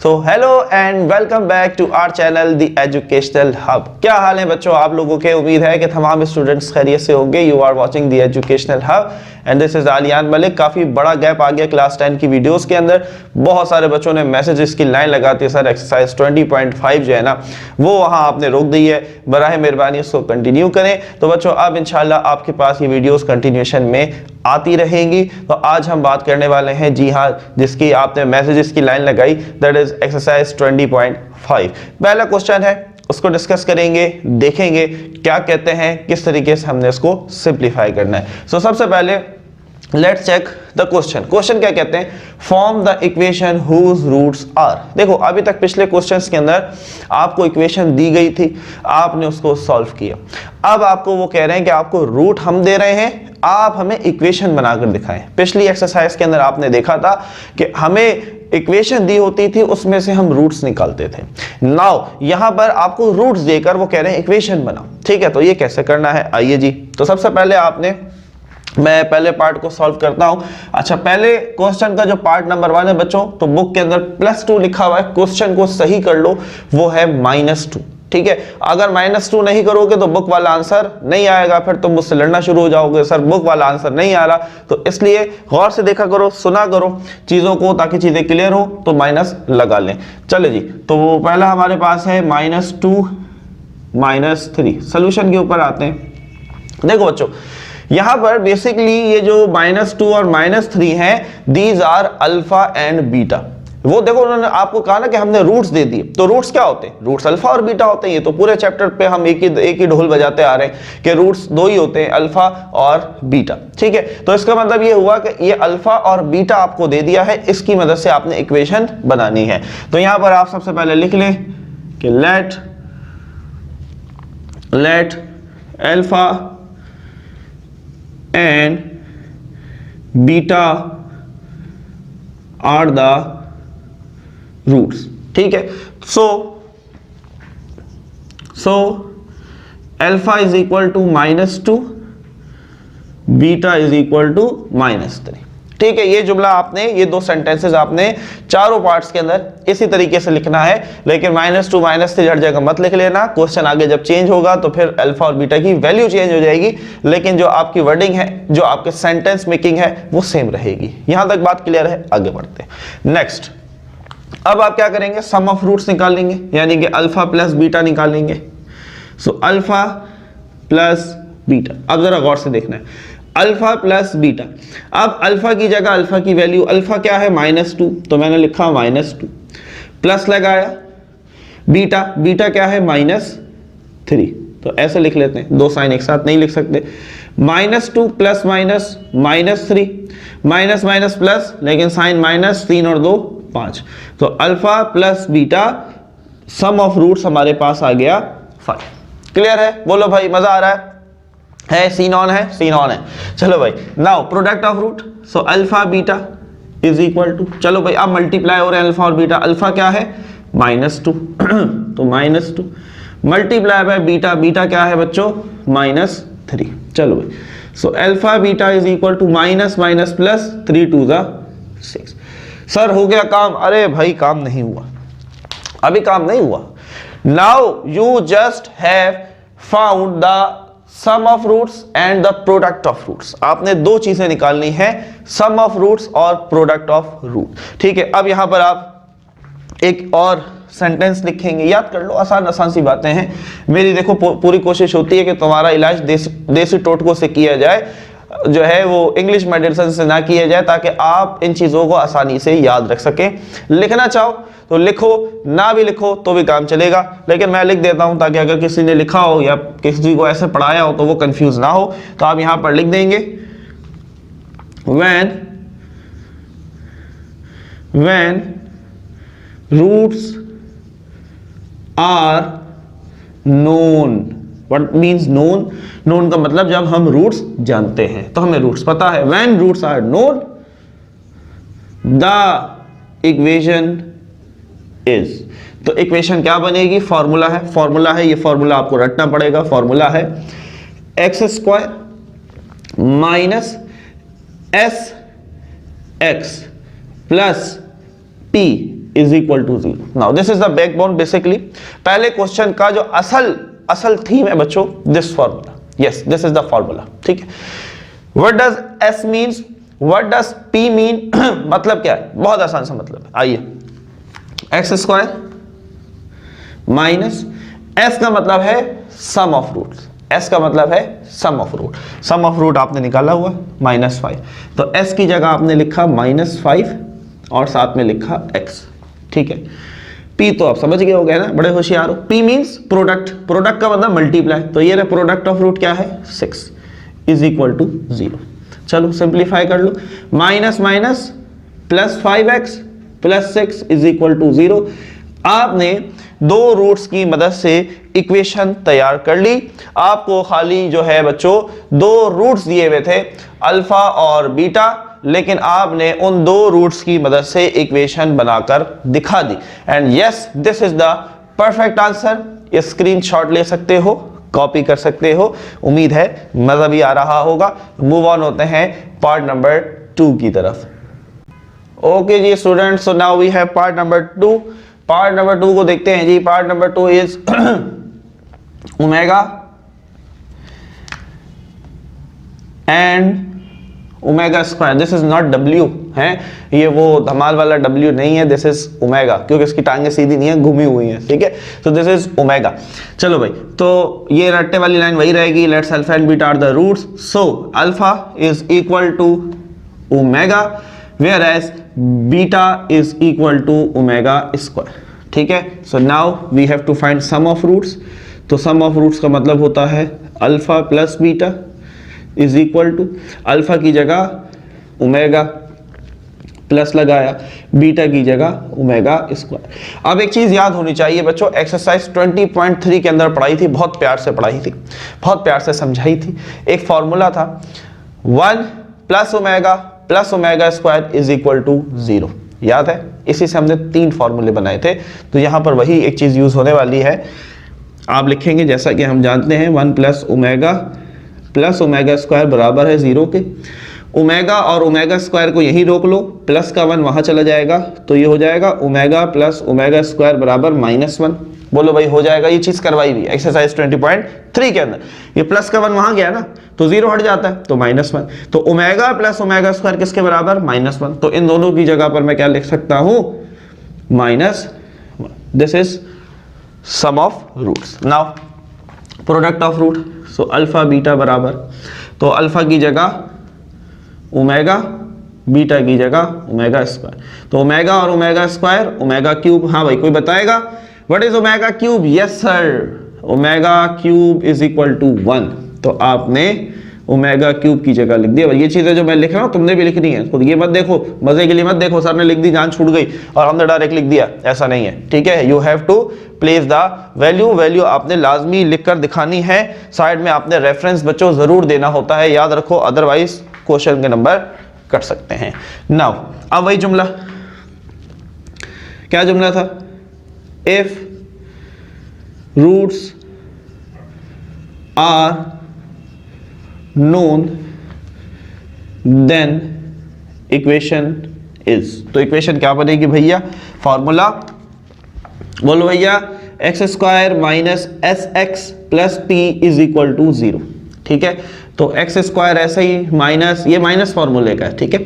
तो hello and welcome back to our channel the Educational Hub. क्या हाल है बच्चों आप लोगों के? उम्मीद है कि तमाम स्टूडेंट्स खैरियत से होंगे। You are watching the Educational Hub and this is Aliyan Malik. काफी बड़ा गैप आ गया क्लास 10 की वीडियोस के अंदर। बहुत सारे बच्चों ने मैसेजेस की लाइन लगाती है सर एक्सरसाइज 20.5 जो है ना वो वहां आपने रोक दी है, बराए मेहरबानी उसको कंटिन्यू करें। तो बच्चों अब इंशाल्लाह आपके पास ये वीडियोस कंटिन्यूएशन में आती रहेंगी। तो आज हम बात करने वाले हैं, जी हाँ, जिसकी आपने मैसेजेस की लाइन लगाई, दैट इज एक्सरसाइज 20.5। पहला क्वेश्चन है, उसको डिस्कस करेंगे, देखेंगे क्या कहते हैं, किस तरीके से हमने इसको सिंप्लीफाई करना है। सो सबसे पहले let's check the question. Question क्या कहते हैं? Form the equation whose roots are. देखो अभी तक पिछले क्वेश्चंस के अंदर आपको इक्वेशन दी गई थी, आपने उसको सॉल्व किया। अब आपको वो कह रहे हैं कि आपको रूट हम दे रहे हैं, आप हमें इक्वेशन बनाकर दिखाएं। पिछली एक्सरसाइज के अंदर आपने देखा था कि हमें इक्वेशन दी होती थी, उसमें से हम रूट्स निकालते थे। नाउ यहां पर आपको रूट्स देकर वो कह रहे हैं इक्वेशन बनाओ। ठीक है, तो ये कैसे करना है, आइए जी। तो सबसे पहले मैं पहले पार्ट को सॉल्व करता हूं। अच्छा, पहले क्वेश्चन का जो पार्ट नंबर 1 है बच्चों, तो बुक के अंदर +2 लिखा हुआ है। क्वेश्चन को सही कर लो, वो है -2। ठीक है, अगर -2 नहीं करोगे तो बुक वाला आंसर नहीं आएगा, फिर तुम मुझसे लड़ना शुरू हो जाओगे, सर बुक वाला आंसर नहीं आ रहा। तो इसलिए गौर से देखा करो, सुना करो चीजों को, ताकि चीजें क्लियर हो। तो माइनस लगा लें। चले जी, तो वो पहला हमारे पास है -2 -3। सोल्यूशन के ऊपर आते हैं। देखो बच्चों, यहां पर बेसिकली ये जो -2 और -3 है, these are alpha and beta. वो देखो उन्होंने आपको कहा ना कि हमने रूट्स दे दिए, तो रूट्स क्या होते हैं? रूट्स अल्फा और बीटा होते हैं। ये तो पूरे चैप्टर पे हम एक ही ढोल बजाते आ रहे हैं कि रूट्स दो ही होते हैं, अल्फा और बीटा। ठीक है, तो इसका मतलब ये हुआ कि ये अल्फा और बीटा आपको दे दिया है, इसकी मदद से आपने इक्वेशन बनानी है। तो यहां पर आप सबसे पहले लिख लें कि let alpha and beta are the roots। ठीक है, so alpha is equal to -2, beta is equal to -3। ठीक है, ये जुमला आपने, ये दो सेंटेंसेस आपने चारों पार्ट्स के अंदर इसी तरीके से लिखना है। लेकिन -2 -3 हर जगह मत लिख लेना। क्वेश्चन आगे जब चेंज होगा तो फिर अल्फा और बीटा की वैल्यू चेंज हो जाएगी, लेकिन जो आपकी वर्डिंग है, जो आपके सेंटेंस मेकिंग है, वो सेम रहेगी। यहां तक बात क्लियर है? आगे बढ़ते हैं नेक्स्ट। अब आप क्या करेंगे? सम ऑफ रूट्स निकालेंगे, यानी कि अल्फा प्लस बीटा निकालेंगे। सो अल्फा प्लस बीटा, अब जरा गौर से देखना है, अल्फा प्लस बीटा। अब अल्फा की जगह अल्फा की वैल्यू, अल्फा क्या है? -2, तो मैंने लिखा -2, प्लस लगाया बीटा क्या है? -3, तो ऐसे लिख लेते हैं, दो साइन एक साथ नहीं लिख सकते। -2 प्लस -3, माइनस माइनस प्लस, लेकिन साइन माइनस, 3 और 2 5। तो alpha plus beta sum of roots हमारे पास आ गया 5। क्लियर है? बोलो भाई, मजा आ रहा है? सीन ऑन है? सीन ऑन है। चलो भाई, now product of root, so alpha beta is equal to, चलो भाई अब मल्टीप्लाई हो रहे हैं अल्फा और बीटा। अल्फा क्या है? -2 तो -2 मल्टीप्लाई बाय बीटा क्या है बच्चों? -3। चलो भाई, so alpha beta is equal to minus plus 3 2 6। Sir हो गया काम? अरे भाई काम नहीं हुआ, अभी काम नहीं हुआ। Now you just have found the sum of roots and the product of roots. आपने दो चीजें निकालनी है, सम ऑफ रूट्स और प्रोडक्ट ऑफ रूट। ठीक है, अब यहां पर आप एक और सेंटेंस लिखेंगे, याद कर लो, आसान सी बातें हैं। मेरी देखो पूरी कोशिश होती है कि तुम्हारा इलाज देसी टोटकों से किया जाए, जो है वो इंग्लिश मेडिसिन से ना किया जाए, ताकि आप इन चीजों को आसानी से याद रख सकें। लिखना चाहो तो लिखो, ना भी लिखो तो भी काम चलेगा, लेकिन मैं लिख देता हूं ताकि अगर किसी ने लिखा हो या किसी को ऐसे पढ़ाया हो तो वो कंफ्यूज ना हो। तो आप यहां पर लिख देंगे when roots are known। What means known? known का मतलब जब हम रूट्स जानते हैं, तो हमें रूट्स पता है। when roots are known the equation is, तो इक्वेशन क्या बनेगी? फॉर्मूला है, ये फॉर्मूला आपको रटना पड़ेगा। फॉर्मूला है x² minus S x plus P is equal to 0। Now this is the backbone basically. पहले क्वेश्चन का जो असल थीम है बच्चों, this formula, yes this is the formula, ठीक है। What does s means, what does p mean, मतलब क्या है, बहुत आसान सा मतलब है। आइए, एक्स स्क्वायर माइनस s का मतलब है सम ऑफ रूट्स, s का मतलब है sum of root, sum of root आपने निकाला हुआ -5, तो s की जगह आपने लिखा -5 और साथ में लिखा x, ठीक है। p तो आप समझ गए हो गए ना, बड़े होशियार हो। p मीन्स प्रोडक्ट, प्रोडक्ट का मतलब मल्टीप्लाई, तो ये रहा प्रोडक्ट ऑफ रूट क्या है 6 इज इक्वल टू 0। चलो सिंप्लीफाई कर लो, minus minus plus 5x plus 6 is equal to 0। आपने दो रूट्स की मदद से इक्वेशन तैयार कर ली। आपको खाली जो है बच्चों दो रूट्स दिए हुए थे, अल्फा और बीटा, लेकिन आपने उन दो रूट्स की मदद से इक्वेशन बनाकर दिखा दी। And yes this is the perfect answer. ये स्क्रीनशॉट ले सकते हो, कॉपी कर सकते हो। उम्मीद है मजा भी आ रहा होगा। मूव ऑन होते हैं पार्ट नंबर 2 की तरफ। ओके जी students, so now we have part number 2। Part number 2 को देखते हैं जी। Part number 2 is omega and omega square. This is not W है, ये वो धमाल वाला W नहीं है, दिस इज ओमेगा, क्योंकि इसकी टांगें सीधी नहीं है, घूमी हुई हैं, ठीक है। तो दिस इज ओमेगा। चलो भाई, तो ये रट्टे वाली लाइन वही रहेगी, let's alpha and beta are the roots. So alpha is equal to omega whereas beta is equal to omega square, ठीक है। So now we have to find sum of roots. तो sum of roots का मतलब होता है alpha plus beta is equal to, alpha की जगह omega plus लगाया, बीटा की जगह ओमेगा स्क्वायर। अब एक चीज याद होनी चाहिए बच्चों, एक्सरसाइज 20.3 के अंदर पढ़ाई थी, बहुत प्यार से पढ़ाई थी, बहुत प्यार से समझाई थी। एक फॉर्मूला था 1 plus omega square is equal to 0, याद है। इसी से हमने 3 फॉर्मूले बनाए थे, तो यहां पर वही एक चीज यूज होने वाली है। आप लिखेंगे जैसा कि हम जानते हैं 1 प्लस ओमेगा स्क्वायर बराबर है 0 के। ओमेगा और ओमेगा स्क्वायर को यहीं रोक लो, प्लस का 1 वहां चला जाएगा, तो ये हो जाएगा ओमेगा प्लस ओमेगा स्क्वायर बराबर -1। बोलो भाई हो जाएगा, ये चीज करवाई हुई एक्सरसाइज 20.3 के अंदर। ये प्लस का 1 वहां गया ना, तो 0 हट जाता है, तो -1। तो ओमेगा प्लस ओमेगा स्क्वायर किसके बराबर -1, तो इन दोनों की जगह पर मैं क्या लिख सकता हूं -1। This is sum of roots. Now product of root, so alpha beta बराबर, तो अल्फा की जगह ओमेगा, बीटा की जगह ओमेगा स्क्वायर, तो ओमेगा और ओमेगा स्क्वायर ओमेगा क्यूब। हाँ भाई कोई बताएगा what is omega cube? Yes sir, omega cube is equal to 1। तो आपने ओमेगा क्यूब की जगह लिख दिया। ये चीजें जो मैं लिख रहा हूं तुमने भी लिखनी है, तो ये मत देखो, मजे के लिए मत देखो सर ने लिख दी जान छूट गई और हमने डायरेक्ट लिख दिया, ऐसा नहीं है, ठीक है। You have to place the value आपने लाजमी लिखकर दिखानी है। साइड में आपने रेफरेंस बच्चों जरूर देना होता है, याद रखो, अदरवाइज क्वेश्चन के नंबर कट सकते हैं। नाउ अब वही जुमला, क्या जुमला था? If roots are known then equation is. तो इक्वेशन क्या बनेगी भैया? फॉर्मूला बोलो भैया, x square minus S x plus P is equal to 0, ठीक है। तो एक्स स्क्वायर ऐसे ही माइनस, ये माइनस फॉर्मूले का है, ठीक है।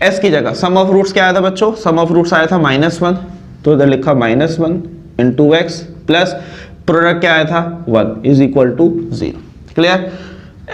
एस की जगह सम ऑफ रूट्स क्या आया था बच्चों? सम ऑफ रूट्स आया था -1, तो इधर लिखा -1 इंटू एक्स प्लस प्रोडक्ट क्या आया था 1 is equal to 0। Clear?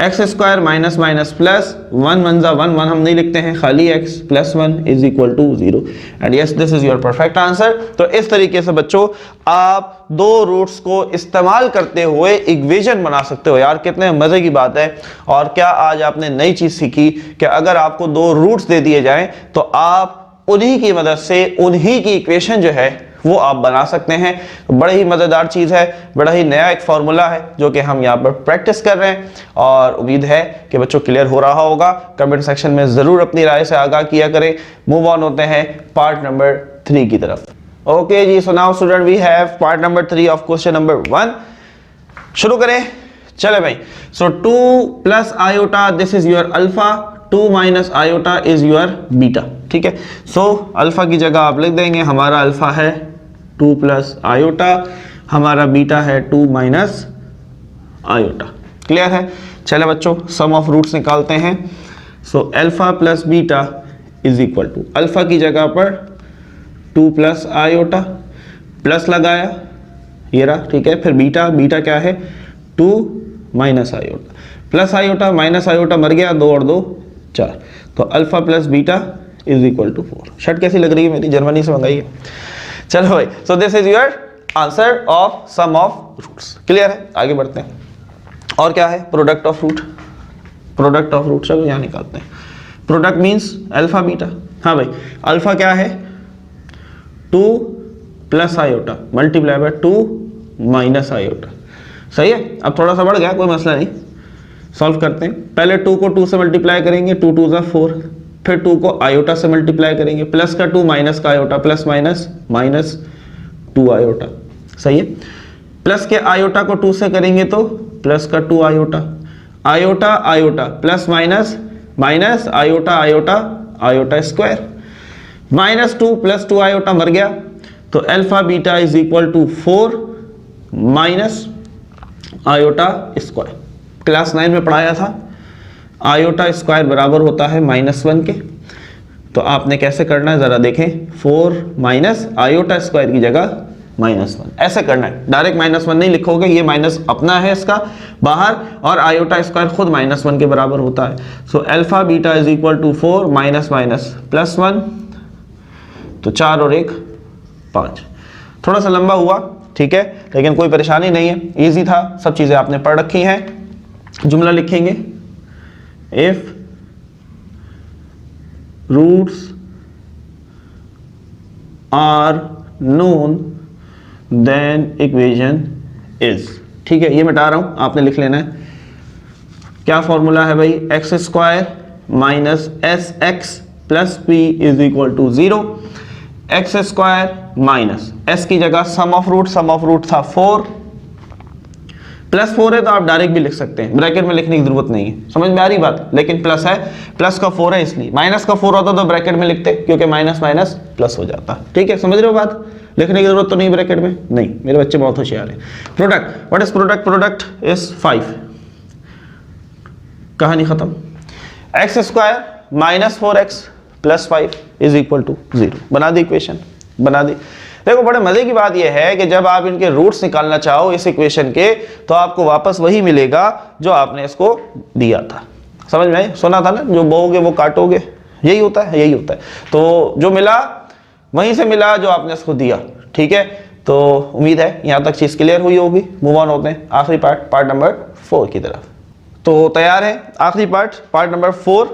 X square minus minus plus 1 1 जा 1 1 हम नहीं लिखते हैं, खाली x plus 1 is equal to 0। And yes this is your perfect answer. तो इस तरीके से बच्चों आप दो रूट्स को इस्तेमाल करते हुए इक्वेशन बना सकते हो। यार कितने मजे की बात है। और क्या आज आपने नई चीज सीखी कि अगर आपको दो रूट्स दे दिए जाएं तो आप उन्हीं की मदद से उन्हीं की इक्वेशन जो है वो आप बना सकते हैं। तो बड़ा ही मजेदार चीज है, बड़ा ही नया एक फॉर्मूला है जो कि हम यहाँ पर प्रैक्टिस कर रहे हैं और उम्मीद है कि बच्चों क्लियर हो रहा होगा। कमेंट सेक्शन में जरूर अपनी राय से आगाह किया करें। मूव ऑन होते हैं पार्ट नंबर 3 की तरफ। ओके जी, so now student we have part number 3 of question number 1। शुरू करें, चले भाई। So 2 plus iota, this is your alpha, 2 minus iota is your beta. ठीक है, सो अल्फा की जगह आप लिख देंगे हमारा अल्फा है 2 प्लस आयोटा, हमारा बीटा है 2 माइनस आयोटा। क्लियर है? चले बच्चों, सम ऑफ रूट्स निकालते हैं। So alpha plus beta is equal to, alpha की जगह पर 2 प्लस आयोटा, प्लस लगाया ये रहा, ठीक है। फिर बीटा, बीटा क्या है 2 minus iota, plus iota minus iota मर गया, 2 और 2 4, तो alpha plus beta is equal to 4। Shirt कैसी लग रही है मेरी, जर्मनी से मंगाई है। चलो भाई, so this is your answer of sum of roots. Clear है? आगे बढ़ते हैं। और क्या है? Product of root. Product of root, चलो यहाँ निकालते हैं। Product means alpha beta. हाँ भाई, अल्फा क्या है 2 plus iota multiply by 2 minus iota. सही है? अब थोड़ा सा बढ़ गया, कोई मसला नहीं, सॉल्व करते हैं। पहले 2 को 2 से मल्टीप्लाई करेंगे, 2 2 ज़ा 4, फिर 2 को आयोटा से मल्टीप्लाई करेंगे, प्लस का 2 माइनस का iota, plus minus minus 2 iota. सही है? प्लस के आयोटा को 2 से करेंगे तो प्लस का 2 iota, iota iota, plus minus minus iota iota iota square, minus 2 plus 2 iota मर गया, तो alpha beta is equal to 4 minus iota square. Class 9 में पढ़ाया था, आयोटा स्क्वायर बराबर होता है -1 के। तो आपने कैसे करना है जरा देखें, 4 माइनस आयोटा स्क्वायर की जगह -1 ऐसे करना है। डायरेक्ट -1 नहीं लिखोगे, ये माइनस अपना है इसका बाहर, और आयोटा स्क्वायर खुद -1 के बराबर होता है। So alpha beta is equal to 4 minus minus plus 1, तो 4 और 1 5। थोड़ा सा लंबा हुआ, ठीक है, लेकिन कोई परेशानी नहीं है, इजी था, सब चीज़ें आपने पढ़ रखी हैं। जुमला लिखेंगे, if roots are known then equation is. ठीक है, ये मिटा रहा हूं, आपने लिख लेना है। क्या फॉर्मूला है भाई, x square minus S x plus P is equal to 0। X square minus s की जगह सम ऑफ रूट था 4, प्लस 4 है तो आप डायरेक्ट भी लिख सकते हैं, ब्रैकेट में लिखने की जरूरत नहीं है। समझ में आ रही बात? लेकिन प्लस है, प्लस का 4 है इसलिए, माइनस का 4 होता तो ब्रैकेट में लिखते, क्योंकि माइनस माइनस प्लस हो जाता। ठीक है, समझ रहे हो बात? लिखने की जरूरत तो नहीं ब्रैकेट में, नहीं, मेरे बच्चे बहुत होशियार हैं। Product, what is product? Product is 5। कहानी खत्म। X square minus 4x plus 5 is equal to 0। बना दी इक्वेशन, बना दी। देखो, बड़े मजे की बात यह है कि जब आप इनके रूट्स निकालना चाहो इस इक्वेशन के, तो आपको वापस वही मिलेगा जो आपने इसको दिया था। समझ में आई? सुना था ना, जो बोओगे वो काटोगे, यही होता है, यही होता है। तो जो मिला वहीं से मिला जो आपने इसको दिया। ठीक है, तो उम्मीद है यहां तक चीज क्लियर हुई होगी। मूव ऑन होते हैं आखिरी पार्ट नंबर 4 की तरफ। तो तैयार है आखिरी part number 4।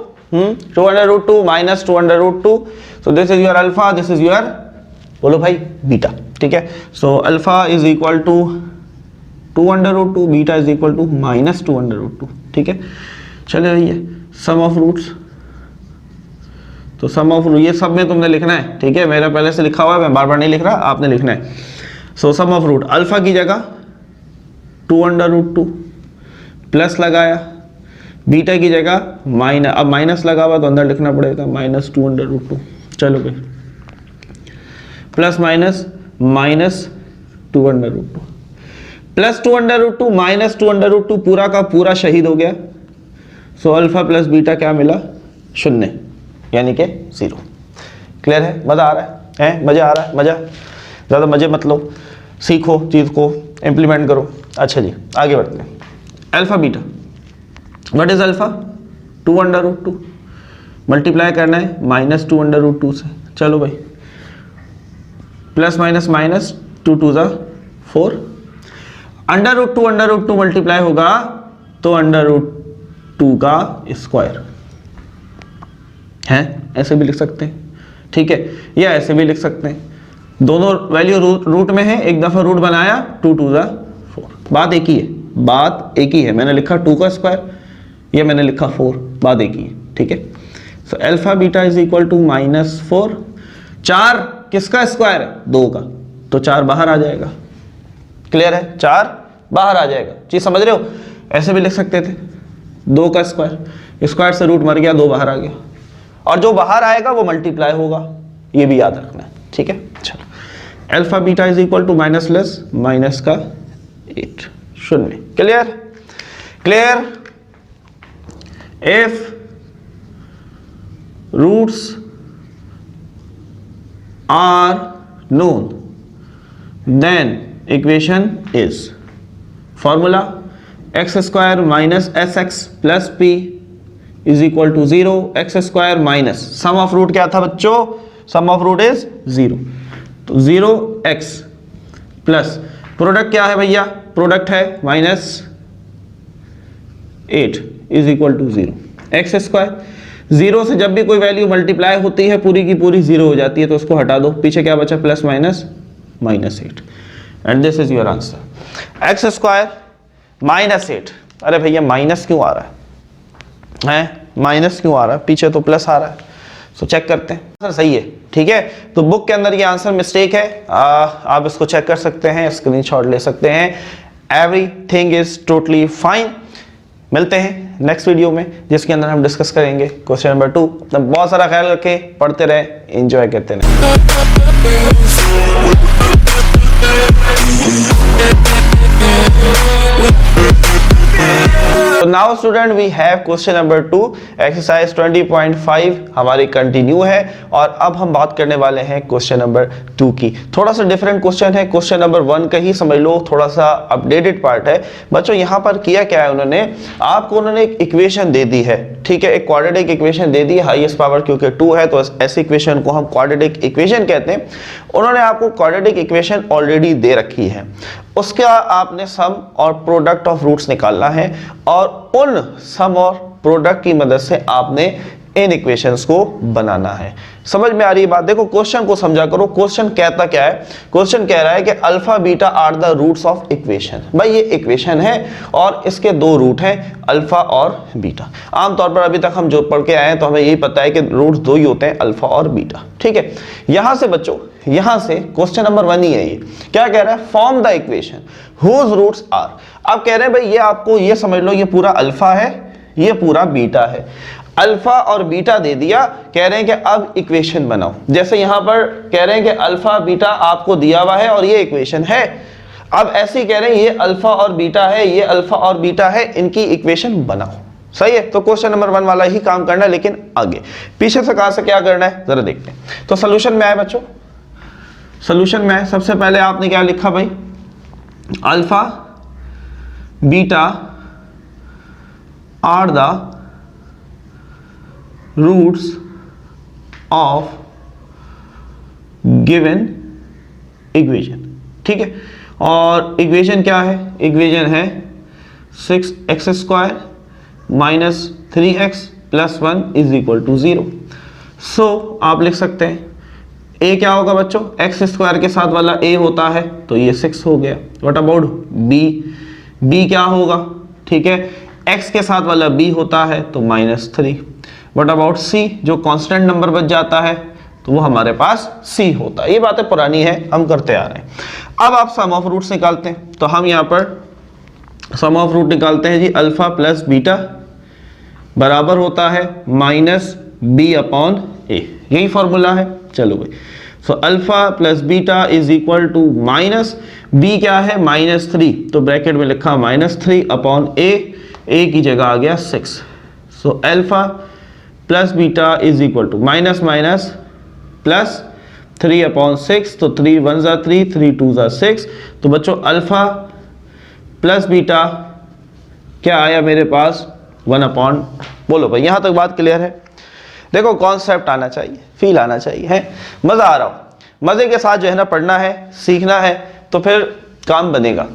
2√2 minus 2√2, so this is your alpha, this is your, बोलो भाई, बीटा। ठीक है, so alpha is equal to 2√2, beta is equal to minus 2√2। ठीक है, चले रहिए। सम ऑफ रूट्स, तो सम ऑफ, ये सब में तुमने लिखना है। ठीक है, मेरा पहले से लिखा हुआ है, मैं बार बार नहीं लिख रहा, आपने लिखना है। सो सम ऑफ रूट, अल्फा की जगह 2√2 प्लस लगाया, बीटा की जगह माइनस, अब माइनस लगा हुआ तो अंदर लिखना पड़ेगा माइनस 2√2। चलो भाई, plus minus minus 2√2 plus 2√2 minus 2√2, पूरा का पूरा शहीद हो गया। सो अल्फा प्लस बीटा क्या मिला? 0, यानी कि 0। क्लियर है? मजा आ रहा है? मजा आ रहा है? मजा, ज़्यादा मजे मत लो, सीखो, चीज़ को इम्प्लीमेंट करो। अच्छा जी, आगे बढ़ते हैं। Alpha beta, what is alpha? 2√2 multiply करना है माइनस 2√2 से। चलो भाई, प्लस माइनस माइनस 2 2 ज़ा 4, √2 मल्टीप्लाई होगा तो √2 का स्क्वायर है, ऐसे भी लिख सकते हैं। ठीक है, या ऐसे भी लिख सकते हैं, दोनों वैल्यू रूट में है, एक दफा रूट बनाया, 2 2 ज़ा 4, बात एक ही है, बात एक ही है। मैंने लिखा 2 का स्क्वायर, या मैंने लिखा 4, बात एक ही है। ठीक है, so alpha beta is equal to -4। 4 किसका स्क्वायर है? 2 का, तो 4 बाहर आ जाएगा। क्लियर है? 4 बाहर आ जाएगा। चीज समझ रहे हो? ऐसे भी लिख सकते थे, 2 का स्क्वायर, स्क्वायर से रूट मर गया, 2 बाहर आ गया, और जो बाहर आएगा वो मल्टीप्लाई होगा, ये भी याद रखना है, ठीक है। चलो, alpha beta is equal to minus plus minus का 8, 0। Clear? Clear? If roots are known then equation is formula x square minus S x plus P is equal to 0, x square minus sum of root क्या था बच्चों? सम of root is 0, तो 0x plus product क्या है भैया? Product है minus 8 is equal to 0, x square. 0 से जब भी कोई वैल्यू मल्टीप्लाई होती है पूरी की पूरी 0 हो जाती है, तो उसको हटा दो, पीछे क्या बचा? Plus minus minus 8, and this is your answer. X square minus 8, अरे भैया माइनस क्यों आ रहा है? माइनस क्यों आ रहा है? पीछे तो प्लस आ रहा है, तो चेक करते हैं। आंसर सही है, ठीक है। तो बुक के अंदर ये आंसर मिस्टेक है, आप इसको चेक कर सकते हैं, स्क्रीनशॉट ले सकते हैं। Everything is totally fine. मिलते हैं नेक्स्ट वीडियो में, जिसके अंदर हम डिस्कस करेंगे क्वेश्चन नंबर 2। तब बहुत सारा ख्याल रखें, पढ़ते रहे, एंजॉय करते रहे। So now student we have question number 2, exercise 20.5 हमारी कंटिन्यू है, और अब हम बात करने वाले हैं क्वेश्चन नंबर 2 की। थोड़ा सा डिफरेंट क्वेश्चन है, क्वेश्चन नंबर 1 का ही समझ लो, थोड़ा सा अपडेटेड पार्ट है। बच्चों यहाँ पर किया क्या है उन्होंने, आपको उन्होंने एक इक्वेशन दे दी है, ठीक है, एक क्वाड्रेटिक इक्वेशन दे दी है, हाईएस्ट पावर क्योंकि 2 है तो ऐसी इक्वेशन को हम क्वाड्रेटिक इक्वेशन कहते हैं। उन्होंने आपको क्वाड्रेटिक इक्वेशन ऑलरेडी दे रखी है, उसका आपने सम और प्रोडक्ट ऑफ रूट्स निकालना है, और उन सम और प्रोडक्ट की मदद से आपने इन इक्वेशंस को बनाना है। समझ में आ रही है बात? देखो क्वेश्चन को समझा करो, क्वेश्चन कहता क्या है? क्वेश्चन कह रहा है कि alpha beta are the roots of equation. भाई ये इक्वेशन है और इसके 2 रूट हैं, अल्फा और बीटा। आमतौर पर अभी तक हम जो पढ़ के आए हैं तो हमें यही पता है कि रूट्स 2 ही होते हैं, अल्फा और बीटा, ठीक है। यहां से बच्चों, यहां से क्वेश्चन नंबर 1 ही है। ये क्या कह रहा है? Form the equation whose roots are. अब कह रहे हैं भाई ये आपको ये समझ लो, ये पूरा अल्फा है, ये पूरा बीटा है। अल्फा और बीटा दे दिया, कह रहे हैं कि अब इक्वेशन बनाओ। जैसे यहां पर कह रहे हैं कि अल्फा बीटा आपको दिया हुआ है और ये इक्वेशन है। अब ऐसे ही कह रहे हैं ये अल्फा और बीटा है, ये अल्फा और बीटा है, इनकी इक्वेशन बनाओ। सही है? तो क्वेश्चन नंबर 1 वाला ही काम करना है, लेकिन आगे पीछे से कहां से क्या करना है जरा देखते हैं। तो सोल्यूशन में आए बच्चों, सोल्यूशन में आए, सबसे पहले आपने क्या लिखा भाई? Alpha beta are the roots of given equation, ठीक है। और इक्वेशन क्या है? इक्वेशन है 6x square minus 3x plus 1 is equal to 0। So आप लिख सकते हैं a क्या होगा बच्चों? x स्क्वायर के साथ वाला a होता है तो ये 6 हो गया। What about b? b क्या होगा? ठीक है, x के साथ वाला b होता है तो -3। What about c? जो कांस्टेंट नंबर बच जाता है तो वो हमारे पास c होता है। ये बातें पुरानी है, हम करते आ रहे हैं। अब आप सम ऑफ रूट्स निकालते हैं, तो हम यहाँ पर सम ऑफ रूट निकालते हैं जी। अल्फा प्लस बीटा बराबर होता है -b अपॉन a, यही फॉर्मूला है। चलो भाई, so alpha plus beta is equal to minus b क्या है? -3, तो ब्रैकेट में लिखा -3 अपॉन a की जगह आ गया 6। So alpha plus beta is equal to minus minus plus 3 upon 6, तो 3 1 जा 3, 3 2 जा 6। तो बच्चों अल्फा प्लस बीटा क्या आया मेरे पास? 1 अपॉन, बोलो भाई यहां तक बात क्लियर है? देखो कॉन्सेप्ट आना चाहिए, फील आना चाहिए, है मजा आ रहा हो, मजे के साथ जो है ना पढ़ना है, सीखना है, तो फिर काम बनेगा।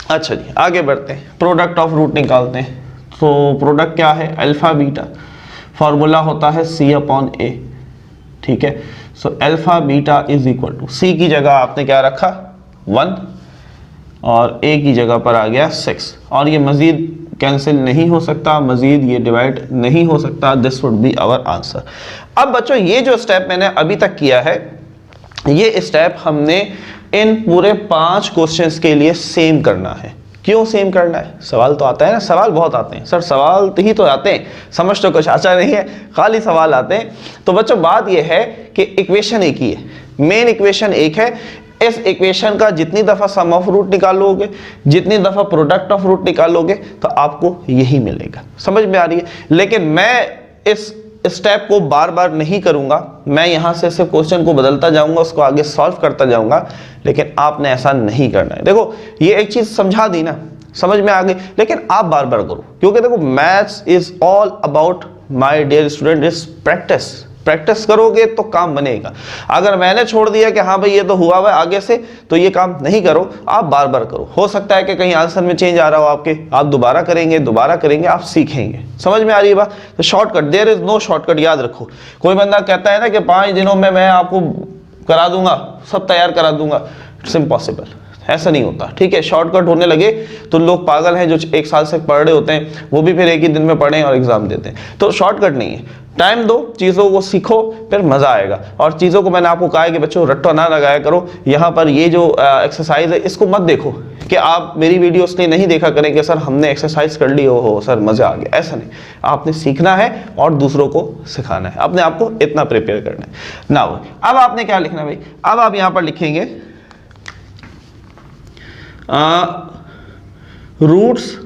अच्छा जी आगे बढ़ते हैं, प्रोडक्ट ऑफ रूट निकालते हैं। तो प्रोडक्ट क्या है? अल्फा बीटा, फॉर्मूला होता है c अपॉन a, ठीक है। So alpha beta is equal to c की जगह आपने क्या रखा? 1 और a की जगह पर आ गया 6, और ये मजीद कैंसिल नहीं हो सकता, मजीद ये डिवाइड नहीं हो सकता। This would be our answer. अब बच्चों ये जो स्टेप मैंने अभी तक किया है, ये स्टेप हमने इन पूरे 5 क्वेश्चंस के लिए सेम करना है, क्यों सेम करना है? सवाल तो आता है ना, सवाल बहुत आते हैं सर, सवाल तो ही तो आते हैं, समझ तो कुछ आता नहीं है, खाली सवाल आते हैं। तो बच्चों बात यह है कि इक्वेशन एक ही है, मेन इक्वेशन एक है। इस इक्वेशन का जितनी दफा सम ऑफ रूट निकालोगे, जितनी दफा प्रोडक्ट ऑफ रूट निकालोगे, तो आपको यही मिलेगा। समझ में आ रही है? लेकिन मैं इस स्टेप को बार बार नहीं करूंगा, मैं यहां से सिर्फ क्वेश्चन को बदलता जाऊंगा, उसको आगे सॉल्व करता जाऊंगा, लेकिन आपने ऐसा नहीं करना है। देखो ये एक चीज समझा दी ना, समझ में आ गई, लेकिन आप बार बार करो, क्योंकि देखो maths is all about my dear student is practice. Practice करोगे तो काम बनेगा। अगर मैंने छोड़ दिया कि हाँ भाई ये तो हुआ हुआ है आगे से, तो ये काम नहीं करो, आप बार बार करो। हो सकता है कि कहीं आंसर में चेंज आ रहा हो आपके, आप दोबारा करेंगे, आप सीखेंगे। समझ में आ रही है बात? तो shortcut, there is no shortcut, याद रखो। कोई बंदा कहता है ना कि 5 दिनों में मैं आपको करा दूंगा, सब तैयार करा दूंगा, इट्स इम्पॉसिबल, ऐसा नहीं होता। ठीक है, शॉर्टकट होने लगे तो लोग पागल हैं जो 1 साल से पढ़ रहे होते हैं, वो भी फिर एक ही दिन में पढ़ें और एग्जाम देते हैं। तो शॉर्टकट नहीं है, टाइम दो, चीज़ों को सीखो, फिर मज़ा आएगा। और चीज़ों को मैंने आपको कहा है कि बच्चों रट्टा ना लगाया करो। यहाँ पर ये जो एक्सरसाइज है इसको मत देखो कि आप मेरी वीडियो इसलिए नहीं देखा करें कि सर हमने एक्सरसाइज कर ली हो सर मज़ा आ गया, ऐसा नहीं। आपने सीखना है और दूसरों को सिखाना है, अपने आप को इतना प्रिपेयर करना है ना। अब आपने क्या लिखना है भाई? अब आप यहाँ पर लिखेंगे roots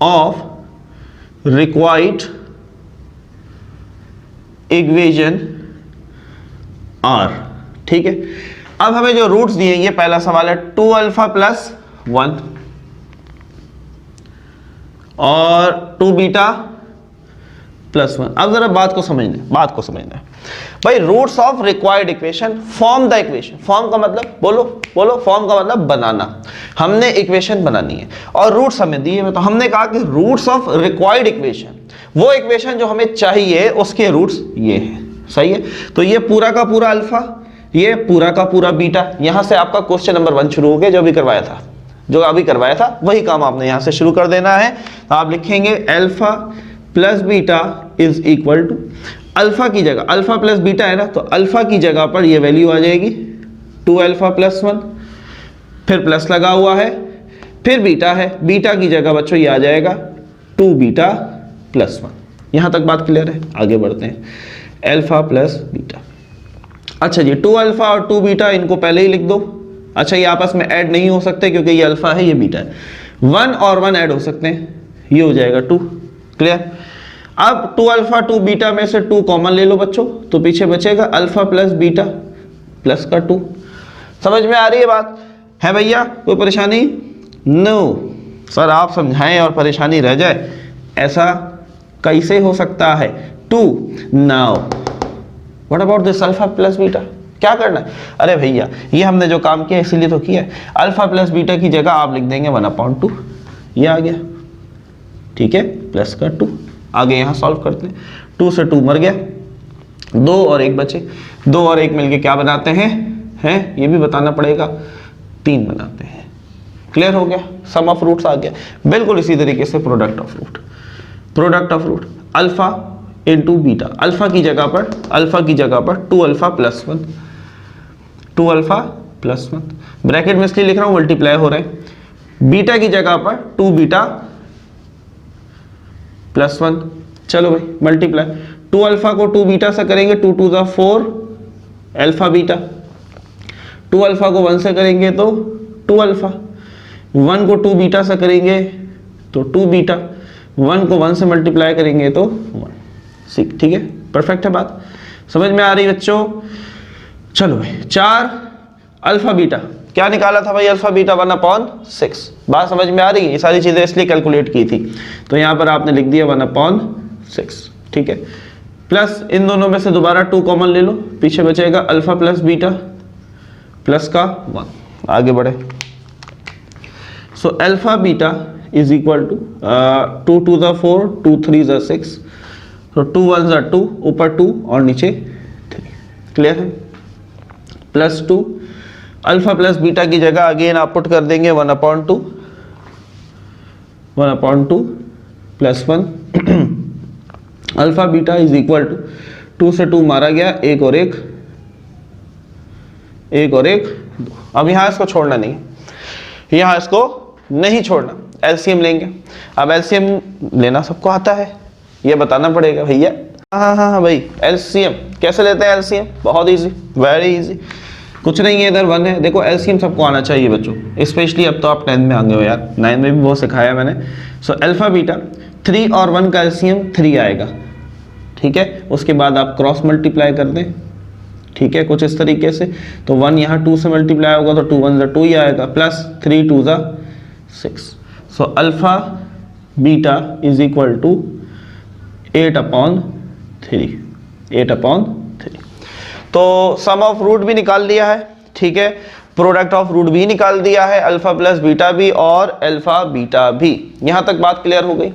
of required equation are. ठीक है, अब हमें जो रूट्स दिए, ये पहला सवाल है 2 अल्फा प्लस 1 और 2 बीटा प्लस 1। अब जरा बात को समझना है भाई। Roots of required equation, form the equation. Form का मतलब बोलो फॉर्म का मतलब बनाना। हमने इक्वेशन बनानी है और रूट्स हमें दिए हुए, तो हमने कहा कि रूट्स ऑफ रिक्वायर्ड इक्वेशन, वो इक्वेशन जो हमें चाहिए उसके रूट्स ये हैं। सही है, तो ये पूरा का पूरा अल्फा, ये पूरा का पूरा बीटा। यहां से आपका क्वेश्चन नंबर 1 शुरू हो गया, जो अभी करवाया था वही काम आपने यहां से शुरू कर देना है। तो आप लिखेंगे alpha plus beta is equal to, alpha की जगह, अल्फा प्लस बीटा है ना, तो अल्फा की जगह पर ये वैल्यू आ जाएगी 2 अल्फा प्लस 1, फिर प्लस लगा हुआ है, फिर बीटा है, बीटा की जगह बच्चों ये आ जाएगा 2 बीटा प्लस 1। यहां तक बात क्लियर है? आगे बढ़ते हैं। अल्फा प्लस बीटा, अच्छा जी 2 अल्फा और 2 बीटा इनको पहले ही लिख दो। अच्छा, ये आपस में ऐड नहीं हो सकते क्योंकि ये अल्फा है ये बीटा है। 1 और 1 ऐड हो सकते हैं, ये हो जाएगा 2। क्लियर? अब 2 अल्फा 2 बीटा में से 2 कॉमन ले लो बच्चों, तो पीछे बचेगा अल्फा प्लस बीटा प्लस का 2। समझ में आ रही है बात? है भैया कोई परेशानी? नो सर, आप समझाएं और परेशानी रह जाए, ऐसा कैसे हो सकता है? 2 now what about this alpha plus beta, क्या करना है? अरे भैया ये हमने जो काम किया इसीलिए तो किया है। अल्फा प्लस बीटा की जगह आप लिख देंगे 1/2, ये आ गया। ठीक है, प्लस का 2। आगे यहाँ सॉल्व करते हैं, 2 से 2 मर गया, 2 और 1 बचे, 2 और 1 मिलके क्या बनाते हैं ये भी बताना पड़ेगा, 3 बनाते हैं। क्लियर हो गया? सम ऑफ रूट्स आ गया। बिल्कुल इसी तरीके से product of root alpha into beta, alpha की जगह पर 2 alpha plus 1, 2 alpha plus 1, bracket में इसलिए लिख रहा हूं मल्टीप्लाई हो रहे हैं। बीटा की जगह पर 2 बीटा प्लस 1, चलो भाई मल्टीप्लाई, 2 अल्फा को 2 बीटा से करेंगे 2 2 ज़ा 4 अल्फा बीटा, 2 अल्फा को 1 से करेंगे तो 2 अल्फा, 1 को 2 बीटा से करेंगे तो 2 बीटा, 1 को 1 से मल्टीप्लाई करेंगे तो 1। ठीक है, परफेक्ट है बात, समझ में आ रही बच्चों? चलो भाई 4 अल्फा बीटा, क्या निकाला था भाई अल्फा बीटा 1/6। बात समझ में आ रही है? ये सारी चीजें इसलिए कैलकुलेट की थी, तो यहां पर आपने लिख दिया 1/6। ठीक है, प्लस इन दोनों में से दोबारा 2 कॉमन ले लो, पीछे बचेगा अल्फा प्लस बीटा प्लस का 1। आगे बढ़े, so alpha beta is equal to 2 2 ज़ा 4, 2 3 ज़ा 6, तो 2 1 ज़ा 2, ऊपर 2 और नीचे 3। क्लियर है? प्लस 2 अल्फा प्लस बीटा की जगह अगेन आप पुट कर देंगे 1/2 plus 1 alpha beta is equal to 2 से 2 मारा गया, 1 और 1 2। अब यहां इसको छोड़ना नहीं, यहां इसको नहीं छोड़ना, एलसीएम लेंगे। अब एलसीएम लेना सबको आता है, ये बताना पड़ेगा भैया। हाँ भाई, एलसीएम कैसे लेते हैं? एलसीएम बहुत इजी, वेरी इजी, कुछ नहीं है, इधर 1 है। देखो एलसीएम सबको आना चाहिए बच्चों, स्पेशली अब तो आप 10th में आ गए हो यार, 9th में भी बहुत सिखाया मैंने। सो अल्फा बीटा 3 और 1 का एलसीएम 3 आएगा, ठीक है। उसके बाद आप क्रॉस मल्टीप्लाई कर दें, ठीक है, कुछ इस तरीके से। तो 1 यहाँ 2 से मल्टीप्लाई होगा तो 2 1 ज़ा 2 ही आएगा, प्लस 3 2 ज़ा 6। So alpha beta is equal to 8/3, 8/3। तो सम ऑफ रूट भी निकाल लिया है, ठीक है, प्रोडक्ट ऑफ रूट भी निकाल दिया है, अल्फा प्लस बीटा भी और अल्फा बीटा भी। यहां तक बात क्लियर हो गई,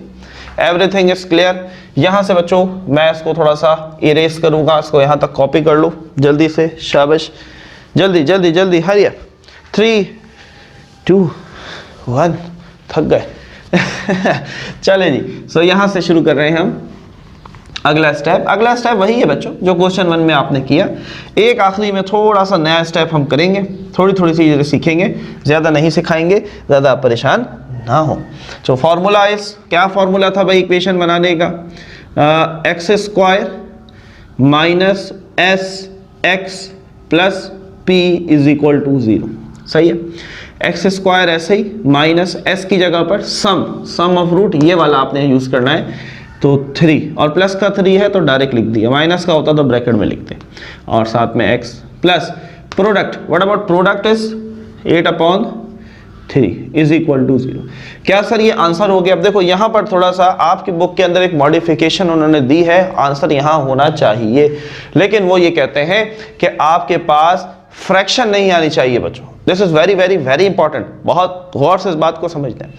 एवरीथिंग इज क्लियर। यहां से बच्चों मैं इसको थोड़ा सा इरेज करूंगा, इसको यहां तक कॉपी कर लो जल्दी से, शाबाश, जल्दी जल्दी जल्दी, हरी अप। 3 2 1, थक गए चले जी। सो यहां से शुरू कर रहे हैं हम अगला स्टेप। अगला स्टेप वही है बच्चों जो क्वेश्चन 1 में आपने किया। एक आखिरी में थोड़ा सा नया स्टेप हम करेंगे, थोड़ी थोड़ी सी चीजें सीखेंगे, ज्यादा नहीं सिखाएंगे, ज्यादा परेशान ना हो। तो फॉर्मूला इस, क्या फॉर्मूला था भाई इक्वेशन बनाने का? x² minus SX plus P is equal to 0, सही है। x² ऐसे ही, माइनस s की जगह पर सम ऑफ रूट ये वाला आपने यूज करना है, तो 3 और प्लस का 3 है तो डायरेक्ट लिख दिया, माइनस का होता तो ब्रैकेट में लिखते, और साथ में x plus product, what about product is 8/3 is equal to 0। क्या सर ये आंसर हो गया? अब देखो यहां पर थोड़ा सा आपकी बुक के अंदर एक मॉडिफिकेशन उन्होंने दी है, आंसर यहां होना चाहिए, लेकिन वो ये कहते हैं कि आपके पास फ्रैक्शन नहीं आनी चाहिए बच्चों। This is very very very important, बहुत गौर से इस बात को समझना है।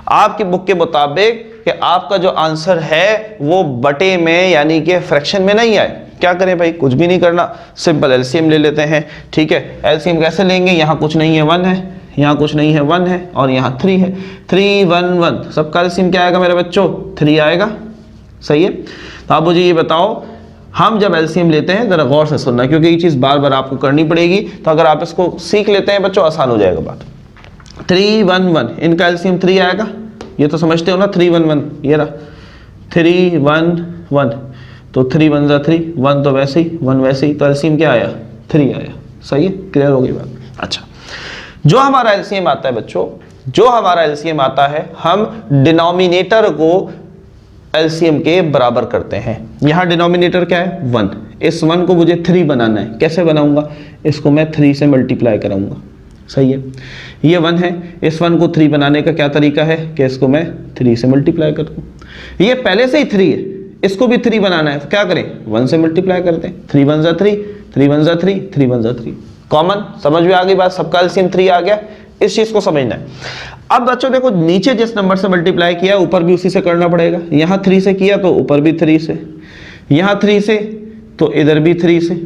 आपकी बुक के मुताबिक कि आपका जो आंसर है वो बटे में यानी कि फ्रैक्शन में नहीं आए। क्या करें भाई? कुछ भी नहीं करना, सिंपल एलसीएम ले लेते हैं, ठीक है। एलसीएम कैसे लेंगे? यहाँ कुछ नहीं है 1 है, यहाँ कुछ नहीं है 1 है, और यहाँ 3 है, 3 1 1, सबका एलसीएम क्या आएगा मेरे बच्चों? 3 आएगा, सही है। तो आप मुझे ये बताओ, हम जब एलसीएम लेते हैं जरा गौर से सुनना, क्योंकि ये चीज़ बार बार आपको करनी पड़ेगी, तो अगर आप इसको सीख लेते हैं बच्चों आसान हो जाएगा बात। 3 1 1, इनका एलसीएम 3 आएगा, ये तो समझते हो ना, 3 1 1, ये रहा 3 1 1, तो 3 1 ज़ा 3, 1 तो वैसे ही, 1 वैसे ही, तो एलसीएम क्या आया? 3 आया, सही है, क्लियर हो गई बात। अच्छा, जो हमारा एलसीएम आता है बच्चों, जो हमारा एलसीएम आता है, हम डिनोमिनेटर को एलसीएम के बराबर करते हैं। यहाँ डिनोमिनेटर क्या है? 1। इस 1 को मुझे 3 बनाना है, कैसे बनाऊंगा? इसको मैं 3 से मल्टीप्लाई कराऊंगा, सही है। ये 1 है, इस 1 को 3 बनाने का क्या तरीका है कि इसको मैं 3 से मल्टीप्लाई कर दूं। ये पहले से ही 3 है, इसको भी 3 बनाना है, तो क्या करें? 1 से मल्टीप्लाई करते हैं, 3 1 ज़ा 3, 3 1 ज़ा 3, 3 1 ज़ा 3, कॉमन, समझ में आ गई बात, सबका एलसीएम 3 आ गया, इस चीज को समझना है। अब बच्चों देखो, नीचे जिस नंबर से मल्टीप्लाई किया ऊपर भी उसी से करना पड़ेगा। यहां 3 से किया तो ऊपर भी 3 से, यहां 3 से तो इधर भी 3 से,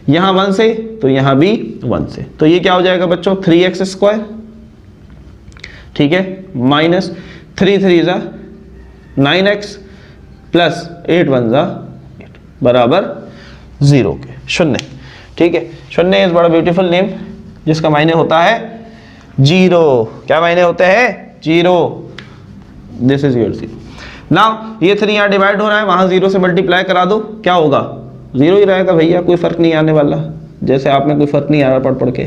यहां 1 से तो यहां भी 1 से, तो ये क्या हो जाएगा बच्चों? 3x², ठीक है, माइनस 3 3 ज़ा 9x प्लस 8 1 ज़ा 8 बराबर 0 के, शून्य, ठीक है। शून्य इज बड़ा ब्यूटीफुल नेम जिसका मायने होता है 0। क्या मायने होते हैं? 0। This is your 0। नाउ ये 3 यहाँ डिवाइड हो रहा है, वहां 0 से मल्टीप्लाई करा दो, क्या होगा? 0 ही रहेगा भैया, कोई फर्क नहीं आने वाला, जैसे आप में कोई फर्क नहीं आ रहा पढ़ पढ़ के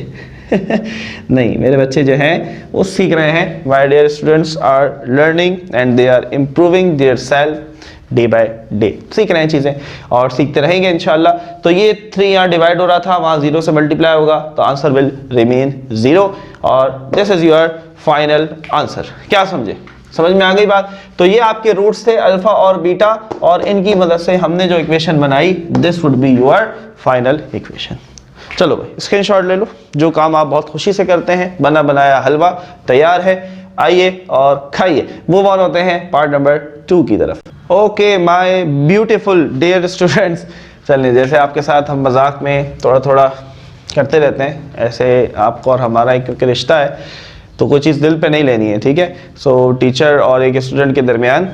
नहीं, मेरे बच्चे जो हैं वो सीख रहे हैं। My dear students are learning and they are improving their self day by day, सीख रहे हैं चीजें और सीखते रहेंगे इंशाल्लाह। तो ये 3 यहाँ डिवाइड हो रहा था, वहां 0 से मल्टीप्लाई होगा, तो आंसर विल रिमेन 0 और this is your final answer. क्या समझे? समझ में आ गई बात? तो ये आपके रूट्स थे अल्फा और बीटा, और इनकी मदद से हमने जो इक्वेशन बनाई, this would be your final equation. चलो भाई स्क्रीनशॉट ले लो, जो काम आप बहुत खुशी से करते हैं, बना बनाया हलवा तैयार है, आइए और खाइए। मूव ऑन होते हैं पार्ट नंबर 2 की तरफ। Okay my beautiful dear students, चलिए जैसे आपके साथ हम मजाक में थोड़ा थोड़ा करते रहते हैं, ऐसे आपको और हमारा एक क्योंकि रिश्ता है तो कोई चीज़ दिल पे नहीं लेनी है, ठीक है। सो टीचर और एक स्टूडेंट के दरमियान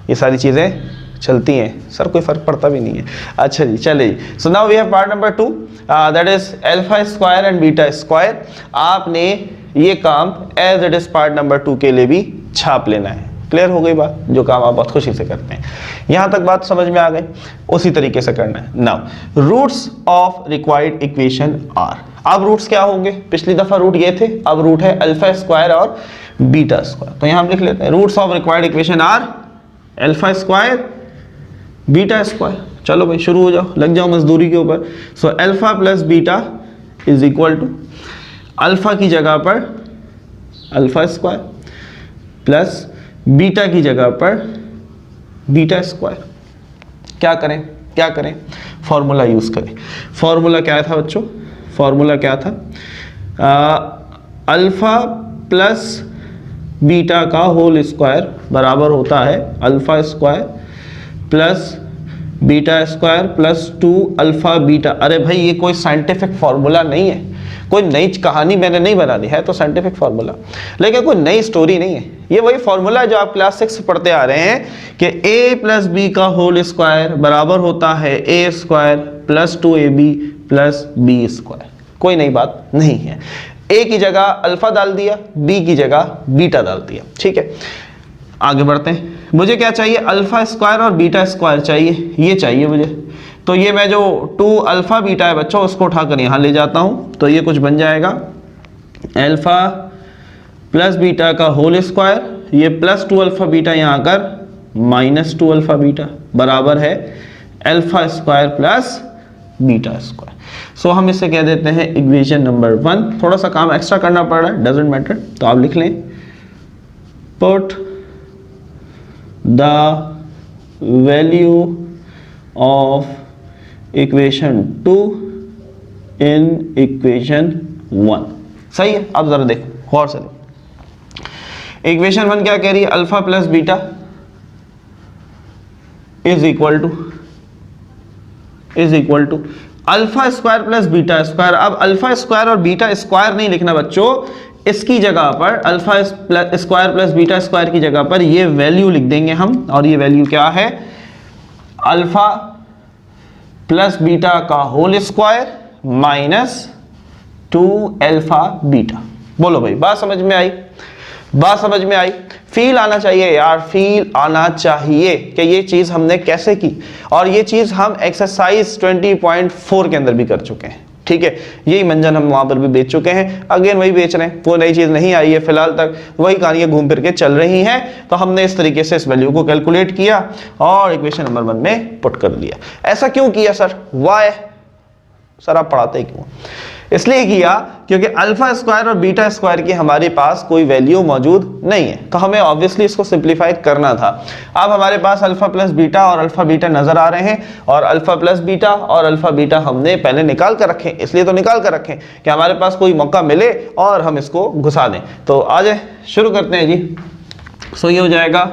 ये सारी चीज़ें चलती हैं, सर कोई फर्क पड़ता भी नहीं है। अच्छा जी चलिए, so now we have part number 2 that is alpha square and beta square. आपने ये काम as it is part number 2 के लिए भी छाप लेना है। क्लियर हो गई बात, जो काम आप बहुत खुशी से करते हैं। यहां तक बात समझ में आ गई, उसी तरीके से करना है। Now roots of required equation are, अब रूट्स क्या होंगे, पिछली दफा रूट ये थे, अब रूट है अल्फा स्क्वायर और बीटा स्क्वायर। तो यहां हम लिख लेते हैं roots of required equation are alpha square beta square. चलो भाई शुरू हो जाओ, लग जाओ मजदूरी के ऊपर। So alpha plus beta is equal to alpha की जगह पर अल्फा स्क्वायर प्लस बीटा की जगह पर बीटा स्क्वायर। क्या करें, फॉर्मूला यूज करें। फॉर्मूला क्या था बच्चों, फॉर्मूला क्या था, अल्फा प्लस बीटा का होल स्क्वायर बराबर होता है alpha square plus beta square plus 2 alpha beta. अरे भाई ये कोई साइंटिफिक फॉर्मूला नहीं है, कोई नई कहानी मैंने नहीं बना दी है, तो साइंटिफिक फॉर्मूला, लेकिन कोई नई स्टोरी नहीं है। ये वही फॉर्मूला है जो आप क्लास 6 पढ़ते आ रहे हैं कि a प्लस बी का होल स्क्वायर बराबर होता है a स्क्वायर plus 2ab plus b square. कोई नई बात नहीं है। a की जगह अल्फा डाल दिया, b की जगह बीटा डाल दिया। ठीक है, आगे बढ़ते हैं। मुझे क्या चाहिए, अल्फा स्क्वायर और बीटा स्क्वायर चाहिए, ये चाहिए मुझे। तो ये मैं जो 2 अल्फा बीटा है बच्चों उसको उठाकर यहाँ ले जाता हूँ, तो ये कुछ बन जाएगा अल्फा प्लस बीटा का होल स्क्वायर, ये प्लस 2 अल्फा बीटा यहाँ आकर माइनस 2 अल्फा बीटा बराबर है alpha square plus beta square. So हम इसे कह देते हैं इक्वेशन नंबर 1। थोड़ा सा काम एक्स्ट्रा करना पड़ रहा है, डजेंट मैटर, तो आप लिख लें put the value of equation 2 in equation 1। सही है, अब जरा देखो गौर से देखो। इक्वेशन 1 क्या कह रही है, alpha plus beta is equal to alpha square plus beta square. अब अल्फा स्क्वायर और बीटा स्क्वायर नहीं लिखना बच्चों, इसकी जगह पर alpha square plus beta square की जगह पर ये वैल्यू लिख देंगे हम, और ये वैल्यू क्या है, अल्फा प्लस बीटा का whole square minus 2 alpha beta. बोलो भाई बात समझ में आई, बात समझ में आई। फील आना चाहिए यार, फील आना चाहिए कि ये चीज हमने कैसे की, और ये चीज हम एक्सरसाइज 20.4 के अंदर भी कर चुके हैं। ठीक है, यही मंजन हम वहां पर भी बेच चुके हैं, अगेन वही बेच रहे हैं, वो नई चीज नहीं आई है फिलहाल तक, वही कहानियां घूम फिर के चल रही हैं। तो हमने इस तरीके से इस वैल्यू को कैलकुलेट किया और इक्वेशन नंबर 1 में पुट कर दिया। ऐसा क्यों किया सर, वाई सर आप पढ़ाते क्यों, इसलिए किया क्योंकि अल्फा स्क्वायर और बीटा स्क्वायर की हमारे पास कोई वैल्यू मौजूद नहीं है, तो हमें ऑब्वियसली इसको सिंप्लीफाई करना था। अब हमारे पास अल्फा प्लस बीटा और अल्फा बीटा नजर आ रहे हैं, और अल्फा प्लस बीटा और अल्फा बीटा हमने पहले निकाल कर रखे, इसलिए तो निकाल कर रखें कि हमारे पास कोई मौका मिले और हम इसको घुसा दें। तो आज शुरू करते हैं जी। सो ये हो जाएगा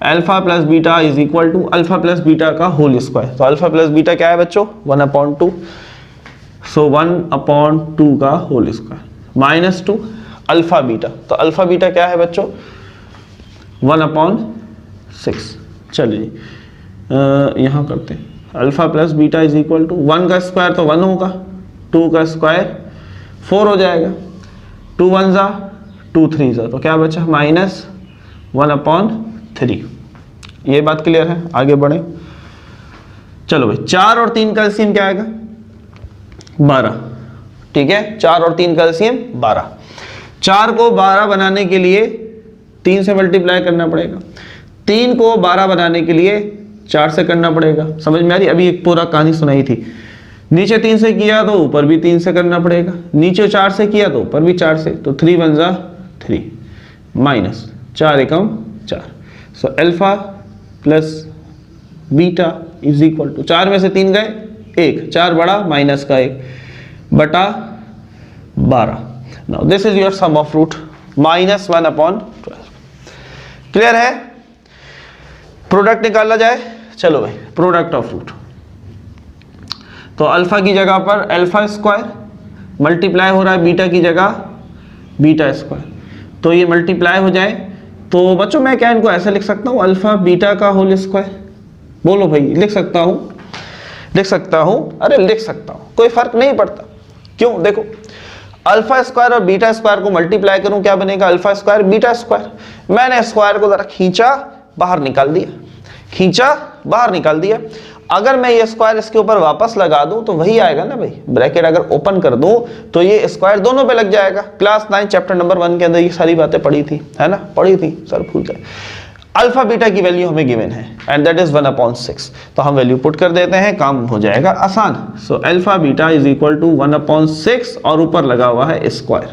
alpha plus beta is equal to alpha plus beta का होल स्क्वायर। तो अल्फा प्लस बीटा क्या है बच्चों, 1/2। सो 1/2 का whole square minus 2 alpha beta. तो अल्फा बीटा क्या है बच्चों, 1/6। चलिए यहाँ करते हैं, alpha plus beta is equal to 1 का स्क्वायर तो 1 होगा, 2 का स्क्वायर 4 हो जाएगा, 2 1 जा 2 3 जा, तो क्या बचा माइनस 1/3। ये बात क्लियर है, आगे बढ़े। चलो भाई 4 और 3 का एलसीएम क्या आएगा, 12। ठीक है, 4 और 3 का एलसीएम 12। 4 को 12 बनाने के लिए 3 से मल्टीप्लाई करना पड़ेगा, 3 को 12 बनाने के लिए 4 से करना पड़ेगा। समझ में आ रही, अभी एक पूरा कहानी सुनाई थी, नीचे 3 से किया तो ऊपर भी 3 से करना पड़ेगा, नीचे 4 से किया तो ऊपर भी 4 से, तो 3 1 जा 3 माइनस 4 एकम 4। So alpha plus beta is equal to 4 में से 3 गए 1, 4 बड़ा माइनस का 1 बटा 12। Now this is your sum of root minus 1/12। Clear है, प्रोडक्ट निकाला जाए। चलो भाई प्रोडक्ट ऑफ रूट, तो अल्फा की जगह पर अल्फा स्क्वायर मल्टीप्लाई हो रहा है बीटा की जगह बीटा स्क्वायर, तो ये मल्टीप्लाई हो जाए तो बच्चों मैं क्या इनको ऐसे लिख सकता हूँ, अल्फा बीटा का होल स्क्वायर। बोलो भाई लिख सकता हूँ, लिख सकता हूँ, अरे लिख सकता हूँ, कोई फर्क नहीं पड़ता। क्यों, देखो अल्फा स्क्वायर और बीटा स्क्वायर को मल्टीप्लाई करूं क्या बनेगा, अल्फा स्क्वायर बीटा स्क्वायर। मैंने स्क्वायर को जरा खींचा, बाहर निकाल दिया, खींचा बाहर निकाल दिया। अगर मैं ये स्क्वायर इसके ऊपर वापस लगा दूं तो वही आएगा ना भाई, ब्रैकेट अगर ओपन कर दूं तो ये स्क्वायर दोनों पे लग जाएगा। क्लास 9 चैप्टर नंबर 1 के अंदर ये सारी बातें पढ़ी थी, है ना, पढ़ी थी, सर भूल गए। अल्फा बीटा की वैल्यू हमें गिवन है एंड दैट इज 1/6, तो हम वैल्यू पुट कर देते हैं, काम हो जाएगा आसान। So alpha beta is equal to 1/6 और ऊपर लगा हुआ है स्क्वायर,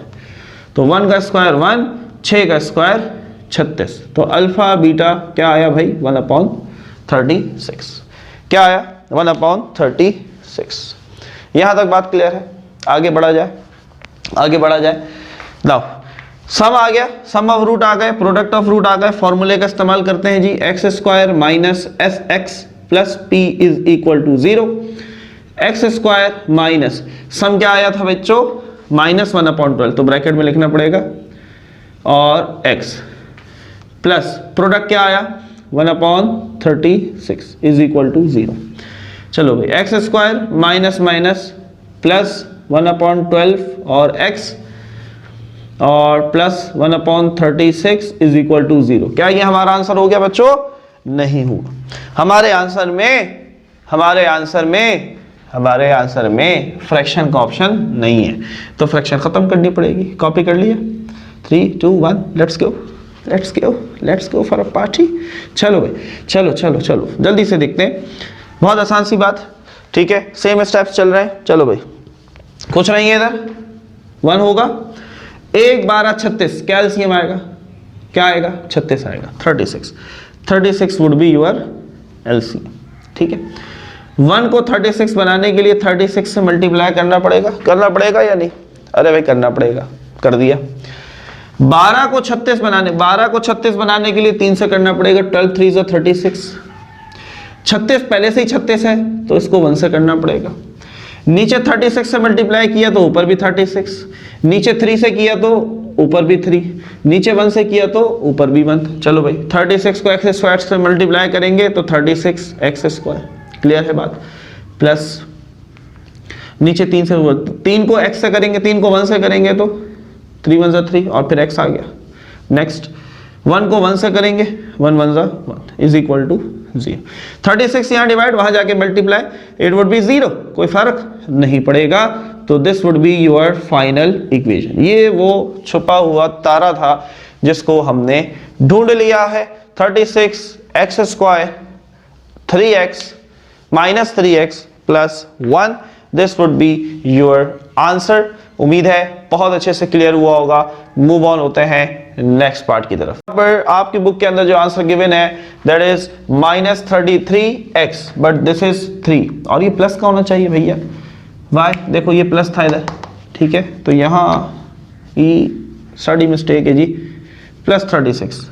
तो 1 का स्क्वायर 1, 6 का स्क्वायर 36, तो अल्फा बीटा क्या आया भाई 1/36। क्या आया 1/36। यहां तक बात क्लियर है, आगे बढ़ा जाए, आगे बढ़ा जाए। नाउ सम आ गया, सम ऑफ रूट आ गए, प्रोडक्ट ऑफ रूट आ गए, फॉर्मूले का इस्तेमाल करते हैं जी, x square minus S x plus P is equal to 0। X square minus sum क्या आया था बच्चों -1/12, तो ब्रैकेट में लिखना पड़ेगा, और एक्स प्लस प्रोडक्ट क्या आया 1/36 इज इक्वल टू 0। चलो भाई x square minus minus plus 1/12 और एक्स और प्लस 1/36 इज इक्वल टू 0। क्या ये हमारा आंसर हो गया बच्चों? नहीं हुआ। हमारे आंसर में फ्रैक्शन का ऑप्शन नहीं है, तो फ्रैक्शन खत्म करनी पड़ेगी। कॉपी कर लिया, 3 2 1 let's go for a party. चलो भाई, चलो जल्दी से देखते हैं, बहुत आसान सी बात, ठीक है, सेम स्टेप्स चल रहे हैं। चलो भाई, कुछ नहीं है इधर, 1 होगा, 1 12 36, क्या एलसीएम आएगा, क्या आएगा 36 आएगा, 36 वुड बी योर एलसीएम, ठीक है। 1 को 36 बनाने के लिए 36 से मल्टीप्लाई करना पड़ेगा या नहीं? अरे भाई करना पड़ेगा, कर दिया। 12 को 36 बनाने के लिए 3 से करना पड़ेगा, 12 3 is 36। 36 पहले से ही 36 है, तो इसको 1 से करना पड़ेगा। नीचे 36 से मल्टीप्लाई किया तो ऊपर भी 36, नीचे 3 से किया तो ऊपर भी 3, नीचे 1 से किया तो ऊपर भी 1। चलो भाई 36 को एक्स स्क्वायर से मल्टीप्लाई करेंगे तो 36 एक्स स्क्वायर, क्लियर है बात, प्लस नीचे 3 को x से करेंगे, 3 को 1 से करेंगे तो 3 1 3 और फिर x आ गया। नेक्स्ट 1 को 1 से करेंगे, 1 1 1 इज इक्वल टू 0। 36 यहाँ डिवाइड, वहां जाके मल्टीप्लाई, इट वुड बी 0, कोई फर्क नहीं पड़ेगा, तो this would be your final equation. ये वो छुपा हुआ तारा था जिसको हमने ढूंढ लिया है। 36 x square 3x minus 3x plus 1, this would be your answer. उम्मीद है बहुत अच्छे से क्लियर हुआ होगा। मूव ऑन होते हैं नेक्स्ट पार्ट की तरफ। पर आपकी बुक के अंदर जो आंसर गिवन है that is -33x, but this is 3, और ये प्लस का होना चाहिए भैया, वाई देखो ये प्लस था इधर, ठीक है, तो यहाँ ये स्टडी मिस्टेक है जी, प्लस 3x,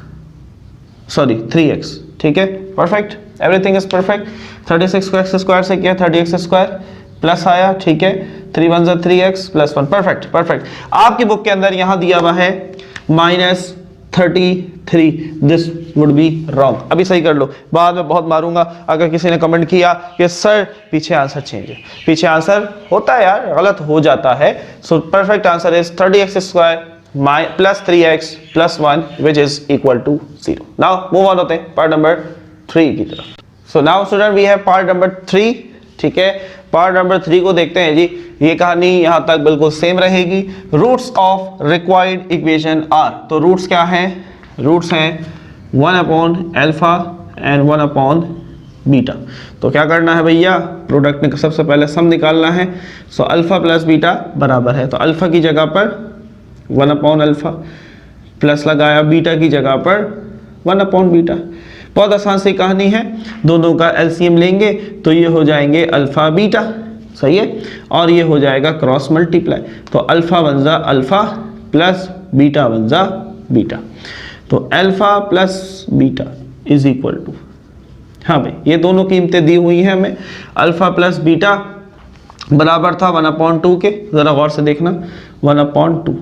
ठीक है, परफेक्ट, एवरीथिंग इज परफेक्ट। 36 को एक्स स्क्वायर से किया, 30x स्क्वायर प्लस आया, ठीक है, 3 1 3x प्लस 1, परफेक्ट। आपकी बुक के अंदर यहां दिया हुआ है -33, दिस वुड बी रॉन्ग। अभी सही कर लो, बाद में बहुत मारूंगा अगर किसी ने कमेंट किया कि सर पीछे आंसर चेंज है। पीछे आंसर होता है यार, गलत हो जाता है। So perfect answer is 30x square plus 3x plus 1 which is equal to 0। Now move on होते हैं पार्ट नंबर 3 की तरफ। So now student we have part number 3, ठीक है। पार्ट नंबर 3 को देखते हैं जी। ये कहानी यहां तक बिल्कुल सेम रहेगी। Roots of required equation are, तो रूट्स क्या हैं? रूट्स हैं 1/अल्फा एंड 1/बीटा। तो क्या करना है भैया, प्रोडक्ट में सबसे पहले सम निकालना है। सो अल्फा प्लस बीटा बराबर है, तो अल्फा की जगह पर 1/अल्फा प्लस लगाया, बीटा की जगह पर 1/बीटा। बहुत आसान सी कहानी है, दोनों का एलसीएम लेंगे तो ये हो जाएंगे अल्फा बीटा, सही है, और ये हो जाएगा क्रॉस मल्टीप्लाई, तो अल्फा बन जा अल्फा प्लस बीटा बन जा बीटा। तो alpha plus beta is equal to, हाँ भाई ये दोनों कीमतें दी हुई हैं हमें। अल्फा प्लस बीटा बराबर था 1/2 के, जरा गौर से देखना 1/2।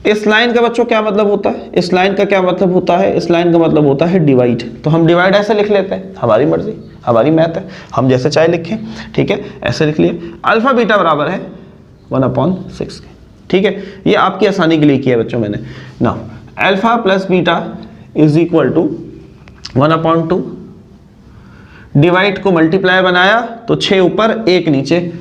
इस लाइन का बच्चों क्या मतलब होता है? इस लाइन का क्या मतलब होता है? इस लाइन का मतलब होता है डिवाइड। तो हम डिवाइड ऐसे लिख लेते हैं, हमारी मर्जी, हमारी मैथ है, हम जैसे चाहे लिखें, ठीक है, ऐसे लिख लिए। अल्फा बीटा बराबर है 1/6 के, ठीक है, ये आपकी आसानी के लिए किया बच्चों मैंने। Now alpha plus beta is equal to 1/2, divide को मल्टीप्लाई बनाया तो 6 ऊपर 1 नीचे,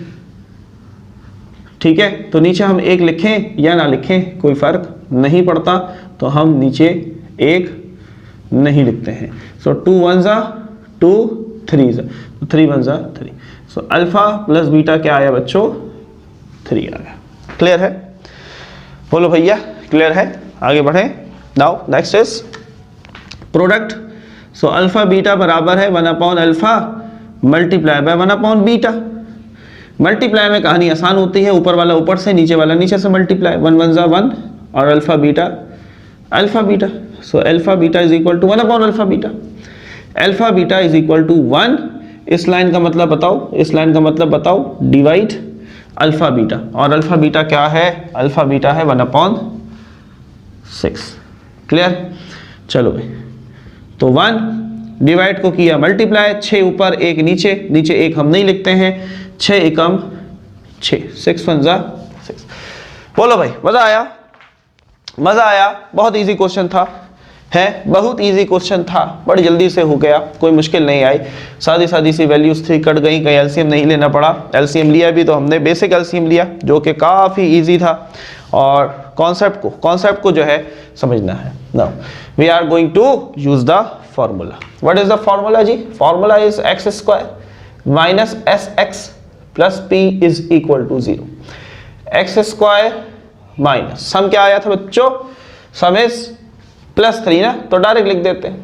ठीक है, तो नीचे हम 1 लिखें या ना लिखें कोई फर्क नहीं पड़ता, तो हम नीचे 1 नहीं लिखते हैं। सो 2 1 जा 2 3 जा, 3 1 जा 3। सो अल्फा प्लस बीटा क्या आया बच्चों? 3 आ गया। क्लियर है? बोलो भैया क्लियर है? आगे बढ़े। Now next is product. So alpha beta बराबर है 1/अल्फा मल्टीप्लाई बाय 1/बीटा। मल्टीप्लाई में कहानी आसान होती है, ऊपर वाला ऊपर से, नीचे वाला नीचे से मल्टीप्लाई, 1 1 जा 1 और alpha beta. So alpha beta is equal to 1/अल्फा beta. Alpha beta is equal to 1। इस लाइन का मतलब बताओ, इस लाइन का मतलब बताओ, डिवाइड अल्फा बीटा, और अल्फा बीटा क्या है? अल्फा बीटा है 1/6। क्लियर? चलो भाई, तो 1 डिवाइड को किया मल्टीप्लाई, 6 ऊपर 1 नीचे, नीचे 1 हम नहीं लिखते हैं, 6 एकम 6, 6 1 जा 6। बोलो भाई मजा आया? मजा आया? बहुत इजी क्वेश्चन था, है बहुत इजी क्वेश्चन था, बड़ी जल्दी से हो गया, कोई मुश्किल नहीं आई, सादी सादी सी वैल्यूज थी, कट गई, कहीं एलसीएम नहीं लेना पड़ा। एलसीएम लिया भी तो हमने बेसिक एलसीएम लिया जो कि काफ़ी इजी था, और कॉन्सेप्ट को जो है समझना है। Now we are going to use the formula. What is the formula जी? Formula is x² minus sx plus p is equal to 0। x² minus sum क्या आया था बच्चों? सम इज +3 ना, तो डायरेक्ट लिख देते हैं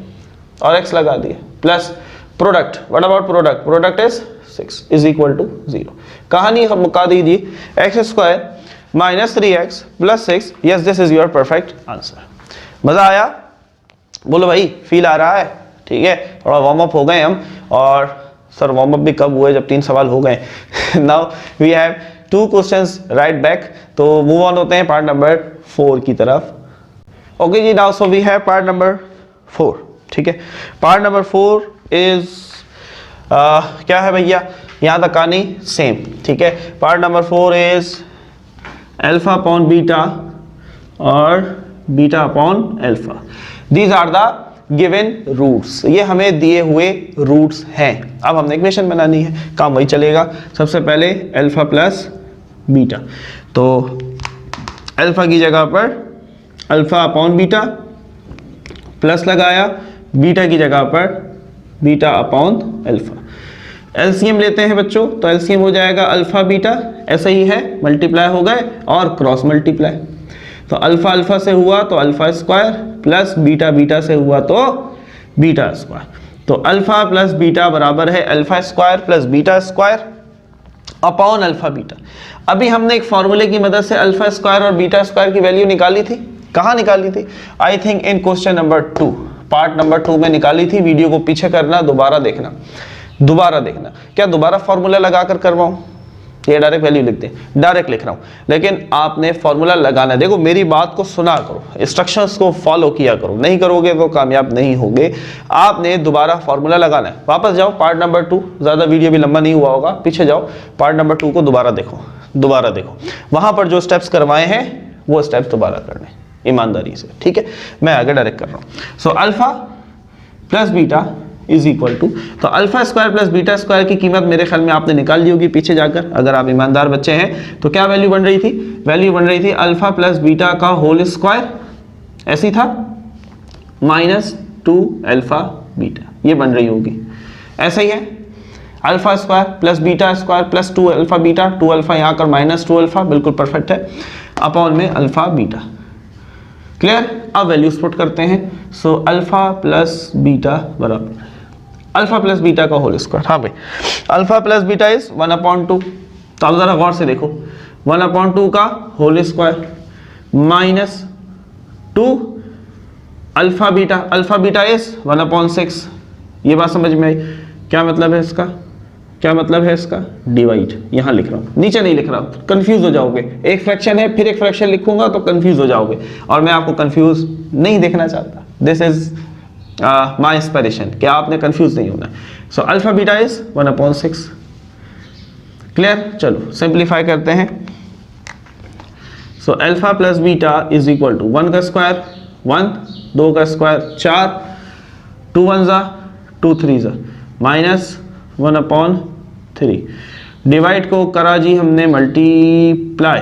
और x लगा दिए, plus product. What about product? Product is 6 is equal to 0। कहानी हम मुका दीजिए, x² minus 3x plus 6। Yes, this is your perfect answer. मजा आया? बोलो भाई फील आ रहा है? ठीक है, थोड़ा वार्म अप हो गए हम, और सर वार्म अप भी कब हुए जब 3 सवाल हो गए। Now we have 2 questions right back, तो मूव ऑन होते हैं पार्ट नंबर 4 की तरफ। ओके जी, now so we have part number 4। ठीक है, पार्ट नंबर 4 इज क्या है भैया? यहाँ तक कहानी सेम। ठीक है, part number 4 is alpha upon beta और beta upon alpha. These are the given roots, ये हमें दिए हुए रूट्स हैं। अब हमने इक्वेशन बनानी है, काम वही चलेगा। सबसे पहले अल्फा प्लस बीटा, तो अल्फा की जगह पर अल्फा अपॉन बीटा प्लस लगाया, बीटा की जगह पर बीटा अपॉन अल्फा। एलसीएम लेते हैं बच्चों, तो एलसीएम हो जाएगा अल्फा बीटा, ऐसे ही है, मल्टीप्लाई हो गए और क्रॉस मल्टीप्लाई। तो अल्फा अल्फा से हुआ तो alpha square, plus beta beta से हुआ तो बीटा स्क्वायर। तो अल्फा प्लस बीटा बराबर है alpha square plus beta square upon alpha beta. अभी हमने एक फॉर्मूले की मदद से अल्फा स्क्वायर और बीटा स्क्वायर की वैल्यू निकाली थी। कहाँ निकाली थी? I think in question number 2, part number 2 में निकाली थी। वीडियो को पीछे करना, दोबारा देखना, दोबारा देखना। क्या दोबारा फॉर्मूला लगाकर करवाऊं? ये डायरेक्ट वैल्यू लिख दे, डायरेक्ट लिख रहा हूं, लेकिन आपने फॉर्मूला लगाना है। देखो मेरी बात को सुना करो, इंस्ट्रक्शंस को फॉलो किया करो, नहीं करोगे तो कामयाब नहीं होगे। आपने दोबारा फॉर्मूला लगाना है। वापस जाओ पार्ट नंबर 2, ज्यादा वीडियो भी लंबा नहीं हुआ होगा, पीछे जाओ, पार्ट नंबर 2 को दोबारा देखो, दोबारा देखो, वहां पर जो स्टेप्स करवाए हैं वो स्टेप्स दोबारा करने ईमानदारी से। ठीक है, मैं आगे डायरेक्ट कर रहा हूं। So alpha plus beta is equal to, तो alpha square plus beta square की कीमत मेरे ख्याल में आपने निकाल ली होगी पीछे जाकर, अगर आप ईमानदार बच्चे हैं। तो क्या वैल्यू बन रही थी? वैल्यू बन रही थी अल्फा प्लस बीटा का होल स्क्वायर, ऐसी था, माइनस 2 अल्फा बीटा, ये बन रही होगी, ऐसा ही है। Alpha square plus beta square plus 2 alpha beta, 2 alpha यहाँ कर माइनस 2 अल्फा, बिल्कुल परफेक्ट है, अपॉन में अल्फा बीटा। क्लियर? अब वैल्यूज पुट करते हैं। सो अल्फा प्लस बीटा बराबर अल्फा प्लस बीटा का होल स्क्वायर। हाँ भाई, अल्फा प्लस बीटा इज 1/2। तो आप जरा गौर से देखो, 1/2 का whole square minus 2 alpha beta, alpha beta is 1/6। ये बात समझ में आई? क्या मतलब है इसका? क्या मतलब है इसका? डिवाइड। यहां लिख रहा हूं, नीचे नहीं लिख रहा हूं, कंफ्यूज हो जाओगे। एक फ्रैक्शन है, फिर एक फ्रैक्शन लिखूंगा तो कंफ्यूज हो जाओगे, और मैं आपको कंफ्यूज नहीं देखना चाहता। दिस इज माई इंस्पिरेशन, क्या आपने कंफ्यूज नहीं होना। So alpha beta is 1/6। Clear? चलो सिंप्लीफाई करते हैं। So so alpha plus beta is equal to 1 का स्क्वायर 1, 2 का स्क्वायर 4, 2 1 जा 2 3 जा -1/3। डिवाइड को करा जी हमने मल्टीप्लाई,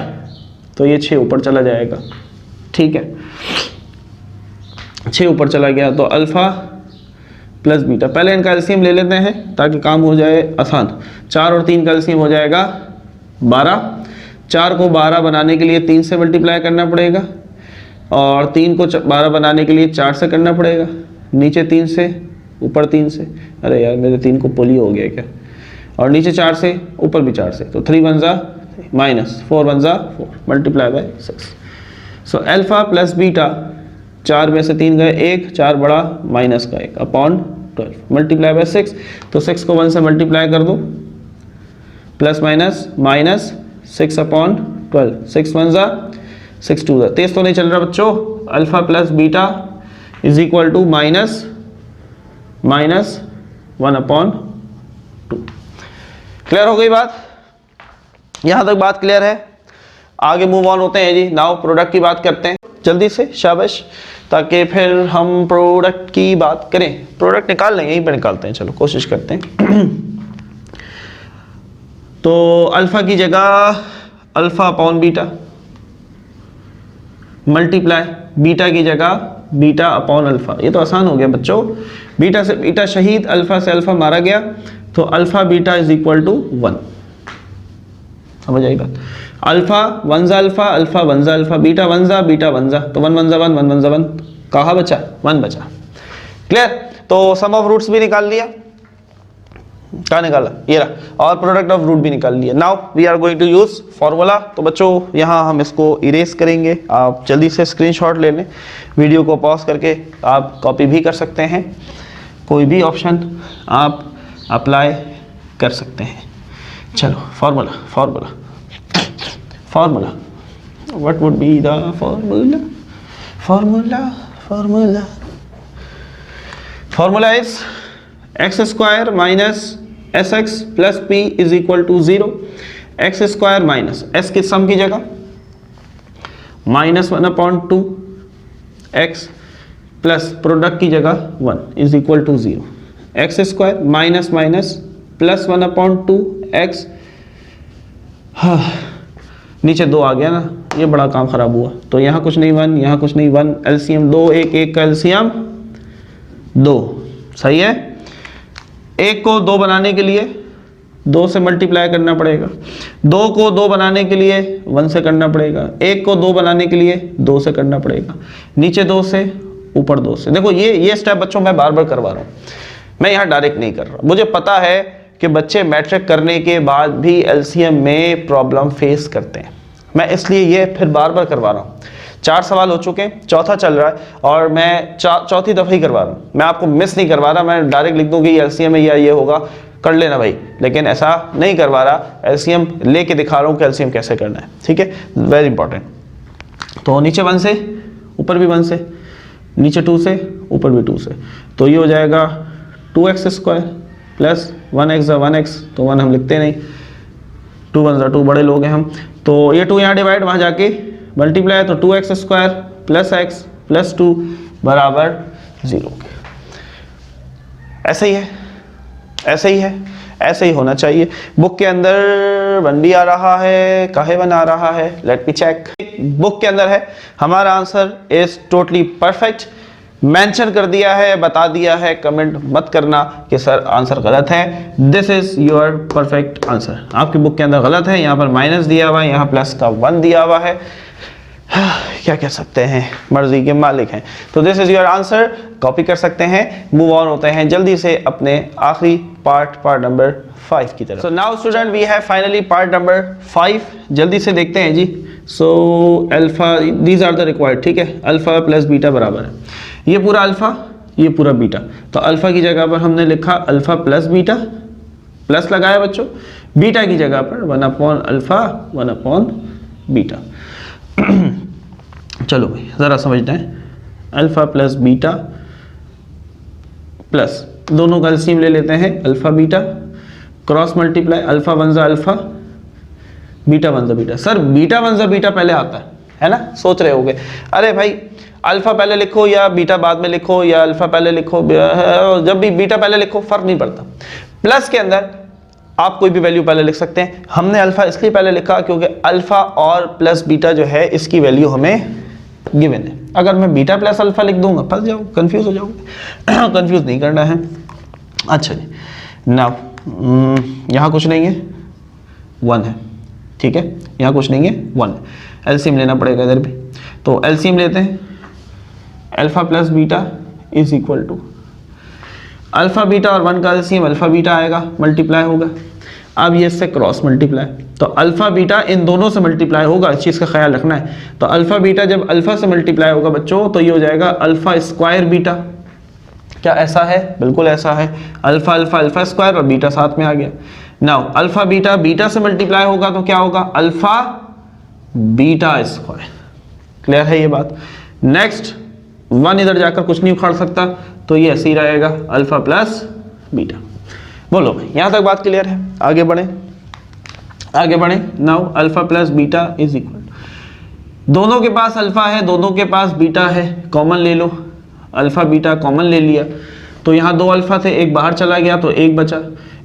तो ये 6 ऊपर चला जाएगा, ठीक है, 6 ऊपर चला गया। तो अल्फा प्लस बीटा, पहले इनका एलसीएम ले लेते हैं ताकि काम हो जाए आसान। 4 और 3 का एलसीएम हो जाएगा 12। 4 को 12 बनाने के लिए 3 से मल्टीप्लाई करना पड़ेगा और 3 को 12 बनाने के लिए 4 से करना पड़ेगा। नीचे 3 से ऊपर 3 से, अरे यार मेरे 3 को पोलियो हो गया क्या, और नीचे 4 से ऊपर भी 4 से, तो 3 1 जा -4 1 जा 4 multiply by 6। So alpha plus beta, 4 में से 3 गए 1, 4 बड़ा माइनस का 1 अपॉन 12 मल्टीप्लाई बाय 6। तो 6 को 1 से मल्टीप्लाई कर दो, प्लस माइनस -6 अपॉन 12, 6 1 जा 6 2 जा। तेज तो नहीं चल रहा बच्चों। Alpha plus beta is equal to -1/2। Clear हो गई बात? यहां तक बात क्लियर है? आगे मूव ऑन होते हैं जी। नाउ प्रोडक्ट की बात करते हैं जल्दी से, शाबाश, ताकि फिर हम प्रोडक्ट की बात करें। प्रोडक्ट निकाल लेंगे, यहीं पर निकालते हैं, चलो कोशिश करते हैं। तो अल्फा की जगह alpha upon beta multiply beta की जगह बीटा अपॉन अल्फा। ये तो आसान हो गया बच्चों, बीटा से बीटा शहीद, अल्फा से अल्फा मारा गया, तो alpha beta is equal to 1। समझ आई बात? अल्फा 1 जा अल्फा, अल्फा 1 जा अल्फा, बीटा 1 जा बीटा 1 जा, तो 1 1 जा 1 1 1 जा 1, कहाँ बचा? 1 बचा। क्लियर? तो सम ऑफ रूट्स भी निकाल लिया, क्या निकाला? ये रहा, और प्रोडक्ट ऑफ रूट भी निकाल लिया। Now we are going to use formula. तो बच्चों यहाँ हम इसको इरेज करेंगे, आप जल्दी से स्क्रीनशॉट ले लें, वीडियो को पॉज करके आप कॉपी भी कर सकते हैं, कोई भी ऑप्शन आप अप्लाई कर सकते हैं। चलो formula formula formula, what would be the formula? Formula formula formula is x square minus S x plus P is equal to 0। X square minus s की सम की जगह -1/2 एक्स प्लस प्रोडक्ट की जगह 1 is equal to 0। X square minus minus plus 1/2 x, नीचे 2 आ गया ना, ये बड़ा काम खराब हुआ। तो यहाँ कुछ नहीं 1, यहाँ कुछ नहीं 1, एलसीएम 2, 1 1 का एलसीएम 2, सही है। 1 को 2 बनाने के लिए 2 से मल्टीप्लाई करना पड़ेगा, 2 को 2 बनाने के लिए 1 से करना पड़ेगा, 1 को 2 बनाने के लिए 2 से करना पड़ेगा, नीचे 2 से ऊपर 2 से। देखो ये स्टेप बच्चों मैं बार बार करवा रहा हूँ, मैं यहाँ डायरेक्ट नहीं कर रहा। मुझे पता है कि बच्चे मैट्रिक करने के बाद भी एलसीएम में प्रॉब्लम फेस करते हैं, मैं इसलिए ये फिर बार बार करवा रहा हूँ। 4 सवाल हो चुके हैं, चौथा चल रहा है और मैं चौथी दफ़ा ही करवा रहा हूँ। मैं आपको मिस नहीं करवा रहा, मैं डायरेक्ट लिख दूँ कि एलसीएम में या ये होगा, कर लेना भाई, लेकिन ऐसा नहीं करवा रहा, एलसीएम लेके दिखा रहा हूँ कि एलसीएम कैसे करना है, ठीक है, वेरी इंपॉर्टेंट। तो नीचे 1 से, ऊपर भी 1 से, नीचे 2 से, ऊपर भी 2 से, तो ये हो जाएगा 2x square plus 1x 1x, तो 1 हम लिखते नहीं, 2 1 2 बड़े लोग हैं हम, तो ये 2 यहाँ डिवाइड, वहाँ जाके मल्टीप्लाई, तो 2x square plus x plus 2 बराबर 0। ऐसे ही है, ऐसे ही है, ऐसे ही होना चाहिए। बुक के अंदर 1 भी आ रहा है, काहे 1 आ रहा है, लेट मी चेक। बुक के अंदर है, हमारा answer is totally perfect, mention कर दिया है, बता दिया है, कमेंट मत करना कि सर आंसर गलत है। This is your perfect answer. आपकी बुक के अंदर गलत है, यहाँ पर माइनस दिया हुआ है, यहाँ प्लस का 1 दिया हुआ है, क्या कह सकते हैं, मर्जी के मालिक हैं। तो this is your answer, copy कर सकते हैं। मूव ऑन होते हैं जल्दी से अपने आखिरी पार्ट नंबर 5 की तरफ। So now student we have finally part number 5, जल्दी से देखते हैं जी। So alpha, these are the required, ठीक है, अल्फा प्लस बीटा बराबर है, ये पूरा अल्फा, ये पूरा बीटा, तो अल्फा की जगह पर हमने लिखा अल्फा प्लस बीटा, प्लस लगाया बच्चों, बीटा की जगह पर 1/अल्फा 1/बीटा। चलो भाई ज़रा समझते हैं, अल्फा प्लस बीटा प्लस दोनों का एलसीएम ले लेते हैं, alpha beta cross multiply, alpha 1 जा अल्फा, बीटा 1 जा बीटा। सर बीटा 1 जा बीटा पहले आता है, है ना, सोच रहे होगे अरे भाई अल्फा पहले लिखो या बीटा बाद में लिखो, या अल्फा पहले लिखो, जब भी बीटा पहले लिखो फर्क नहीं पड़ता। प्लस के अंदर आप कोई भी वैल्यू पहले लिख सकते हैं। हमने अल्फा इसलिए पहले लिखा क्योंकि अल्फा और प्लस बीटा जो है इसकी वैल्यू हमें गिवन है। अगर मैं बीटा प्लस अल्फा लिख दूंगा फंस जाओ, कंफ्यूज हो जाओगे। कंफ्यूज नहीं करना है। अच्छा जी, नाउ यहाँ कुछ नहीं है, 1 है, ठीक है, यहाँ कुछ नहीं है, 1 है। एलसीएम लेना पड़ेगा इधर भी, तो एलसीएम लेते हैं। Alpha plus beta is equal to alpha beta और 1 का एलसीएम अल्फा बीटा आएगा, मल्टीप्लाई होगा। अब ये इससे क्रॉस मल्टीप्लाई, तो अल्फा बीटा इन दोनों से मल्टीप्लाई होगा, इस चीज़ का ख्याल रखना है। तो अल्फा बीटा जब अल्फा से मल्टीप्लाई होगा बच्चों तो ये हो जाएगा अल्फा स्क्वायर बीटा। क्या ऐसा है? बिल्कुल ऐसा है। अल्फा अल्फा अल्फा स्क्वायर और बीटा साथ में आ गया। नाउ अल्फा बीटा बीटा से मल्टीप्लाई होगा तो क्या होगा? Alpha beta square. क्लियर है ये बात? नेक्स्ट 1 इधर जाकर कुछ नहीं उखाड़ सकता, तो ये ऐसे ही रहेगा अल्फा प्लस बीटा। बोलो भाई, यहां तक बात क्लियर है? आगे बढ़े, आगे बढ़े। Now alpha plus beta is equal, दोनों के पास अल्फा है, दोनों के पास बीटा है, कॉमन ले लो। अल्फा बीटा कॉमन ले लिया तो यहाँ 2 अल्फा थे, एक बाहर चला गया तो एक बचा।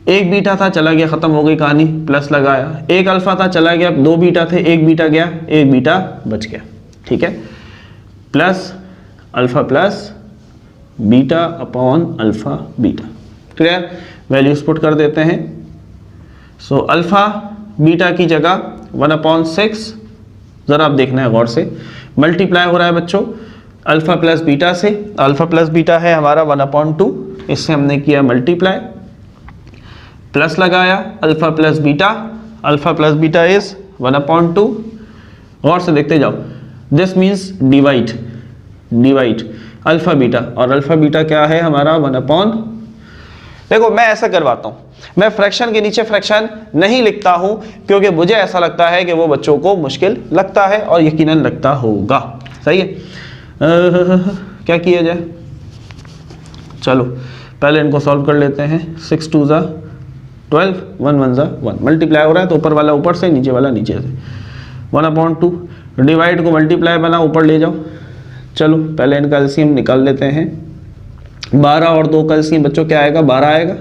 एक बीटा था चला गया, खत्म हो गई कहानी, प्लस लगाया। एक अल्फा था चला गया, 2 बीटा थे, एक बीटा गया, एक बीटा बच गया। ठीक है, plus alpha plus beta upon alpha beta. Clear? Values put कर देते हैं। सो अल्फा बीटा की जगह 1/6, जरा आप देखना है गौर से, मल्टीप्लाई हो रहा है बच्चों अल्फा प्लस बीटा से। अल्फा प्लस बीटा है हमारा 1/2, इससे हमने किया मल्टीप्लाई, प्लस लगाया alpha plus beta. Alpha plus beta is 1/2। गौर से देखते जाओ, this means divide, divide alpha beta, और अल्फा बीटा क्या है हमारा 1/। देखो मैं ऐसा करवाता हूं, मैं फ्रैक्शन के नीचे फ्रैक्शन नहीं लिखता हूं क्योंकि मुझे ऐसा लगता है कि वो बच्चों को मुश्किल लगता है, और यकीनन लगता होगा। सही है? क्या किया जाए? चलो पहले इनको सॉल्व कर लेते हैं। 6 2 ज़ा 12, 1 1 ज़ा 1, मल्टीप्लाई हो रहा है तो ऊपर वाला ऊपर से, नीचे वाला नीचे से। 1/2 डिवाइड को मल्टीप्लाई बना ऊपर ले जाओ। चलो पहले इनका एलसीएम निकाल लेते हैं। 12 और 2 का एलसीएम बच्चों क्या आएगा? 12 आएगा।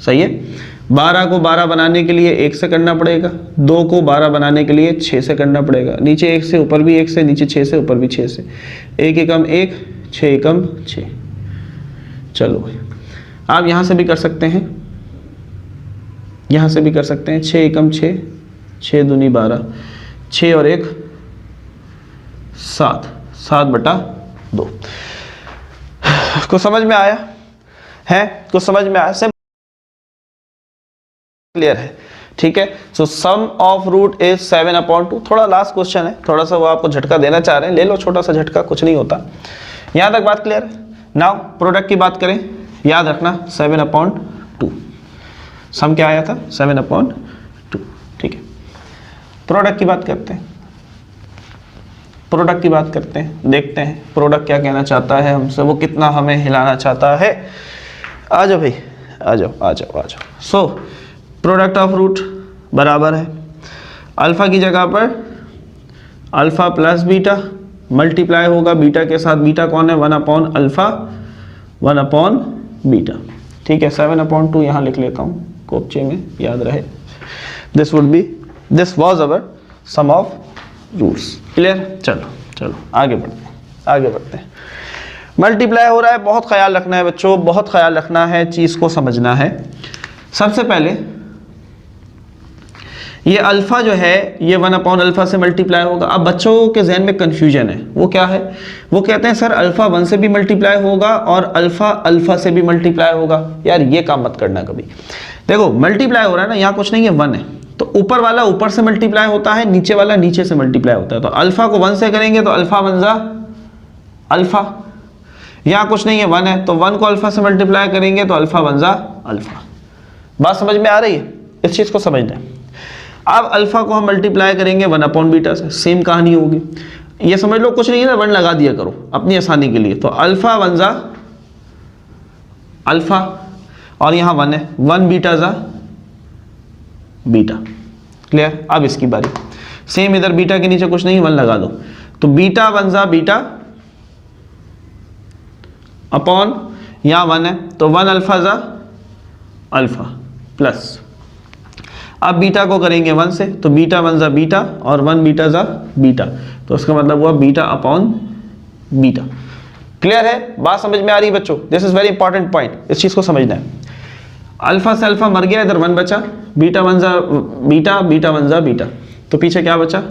सही है? 12 को 12 बनाने के लिए 1 से करना पड़ेगा, 2 को 12 बनाने के लिए 6 से करना पड़ेगा, नीचे 1 से ऊपर भी 1 से, नीचे 6 से ऊपर भी 6 से। 1 एकम 1, 6 एकम 6। चलो भाई आप यहाँ से भी कर सकते हैं, यहाँ से भी कर सकते हैं। 6 एकम 6, 6 दूनी 12, 6 और 1 7, 7/2। कुछ समझ में आया है? कुछ समझ में आया? सिंपल, क्लियर है? ठीक है। सो सम ऑफ रूट इज 7/2। थोड़ा लास्ट क्वेश्चन है, थोड़ा सा वो आपको झटका देना चाह रहे हैं, ले लो छोटा सा झटका, कुछ नहीं होता। यहां तक बात क्लियर है? नाउ प्रोडक्ट की बात करें, याद रखना 7/2। सम क्या आया था? 7/2। ठीक है, प्रोडक्ट की बात करते हैं, प्रोडक्ट की बात करते हैं, देखते हैं प्रोडक्ट क्या कहना चाहता है हमसे, वो कितना हमें हिलाना चाहता है। आ जाओ भाई, आ जाओ आ जाओ आ जाओ। सो प्रोडक्ट ऑफ रूट बराबर है अल्फा की जगह पर अल्फा प्लस बीटा, मल्टीप्लाई होगा बीटा के साथ। बीटा कौन है? 1/अल्फा 1/बीटा। ठीक है, 7/2 यहाँ लिख लेता हूँ कोपचे में, याद रहे। This would be, this was our sum of roots. Clear? चलो चलो आगे बढ़ते हैं, आगे बढ़ते हैं। मल्टीप्लाई हो रहा है, बहुत ख्याल रखना है बच्चों, बहुत ख्याल रखना है, चीज़ को समझना है। सबसे पहले ये अल्फा जो है ये 1/अल्फा से मल्टीप्लाई होगा। अब बच्चों के जहन में कंफ्यूजन है, वो क्या है? वो कहते हैं सर अल्फा 1 से भी मल्टीप्लाई होगा और अल्फा अल्फा से भी मल्टीप्लाई होगा। यार ये काम मत करना कभी। देखो मल्टीप्लाई हो रहा है ना, यहाँ कुछ नहीं है, 1 है, तो ऊपर वाला ऊपर से मल्टीप्लाई होता है, नीचे वाला नीचे से मल्टीप्लाई होता है। तो अल्फा को 1 से करेंगे तो अल्फा 1 ज़ा अल्फा, यहाँ कुछ नहीं है, 1 है, तो 1 को अल्फा से मल्टीप्लाई करेंगे तो अल्फा 1 ज़ा अल्फा। बात समझ में आ रही है? इस चीज़ को समझना है। अब अल्फा को हम मल्टीप्लाई करेंगे 1/बीटा से, सेम कहानी होगी। ये समझ लो कुछ नहीं है ना, 1 लगा दिया करो अपनी आसानी के लिए। तो अल्फा 1 ज़ा अल्फा, और यहाँ 1 है, 1 बीटा ज़ा बीटा। क्लियर? अब इसकी बारी, सेम इधर बीटा के नीचे कुछ नहीं, 1 लगा दो, तो बीटा 1 जा बीटा अपॉन यहाँ 1 है तो 1 अल्फा जा अल्फा प्लस, अब बीटा को करेंगे 1 से तो बीटा 1 जा बीटा और 1 बीटा जा बीटा, तो उसका मतलब हुआ बीटा अपॉन बीटा। क्लियर है, बात समझ में आ रही है बच्चों? This is very important point, इस चीज को समझना है। अल्फा से अल्फा मर गया, इधर 1 बचा, बीटा 1 जा बीटा, बीटा 1 जा बीटा, तो पीछे क्या बचा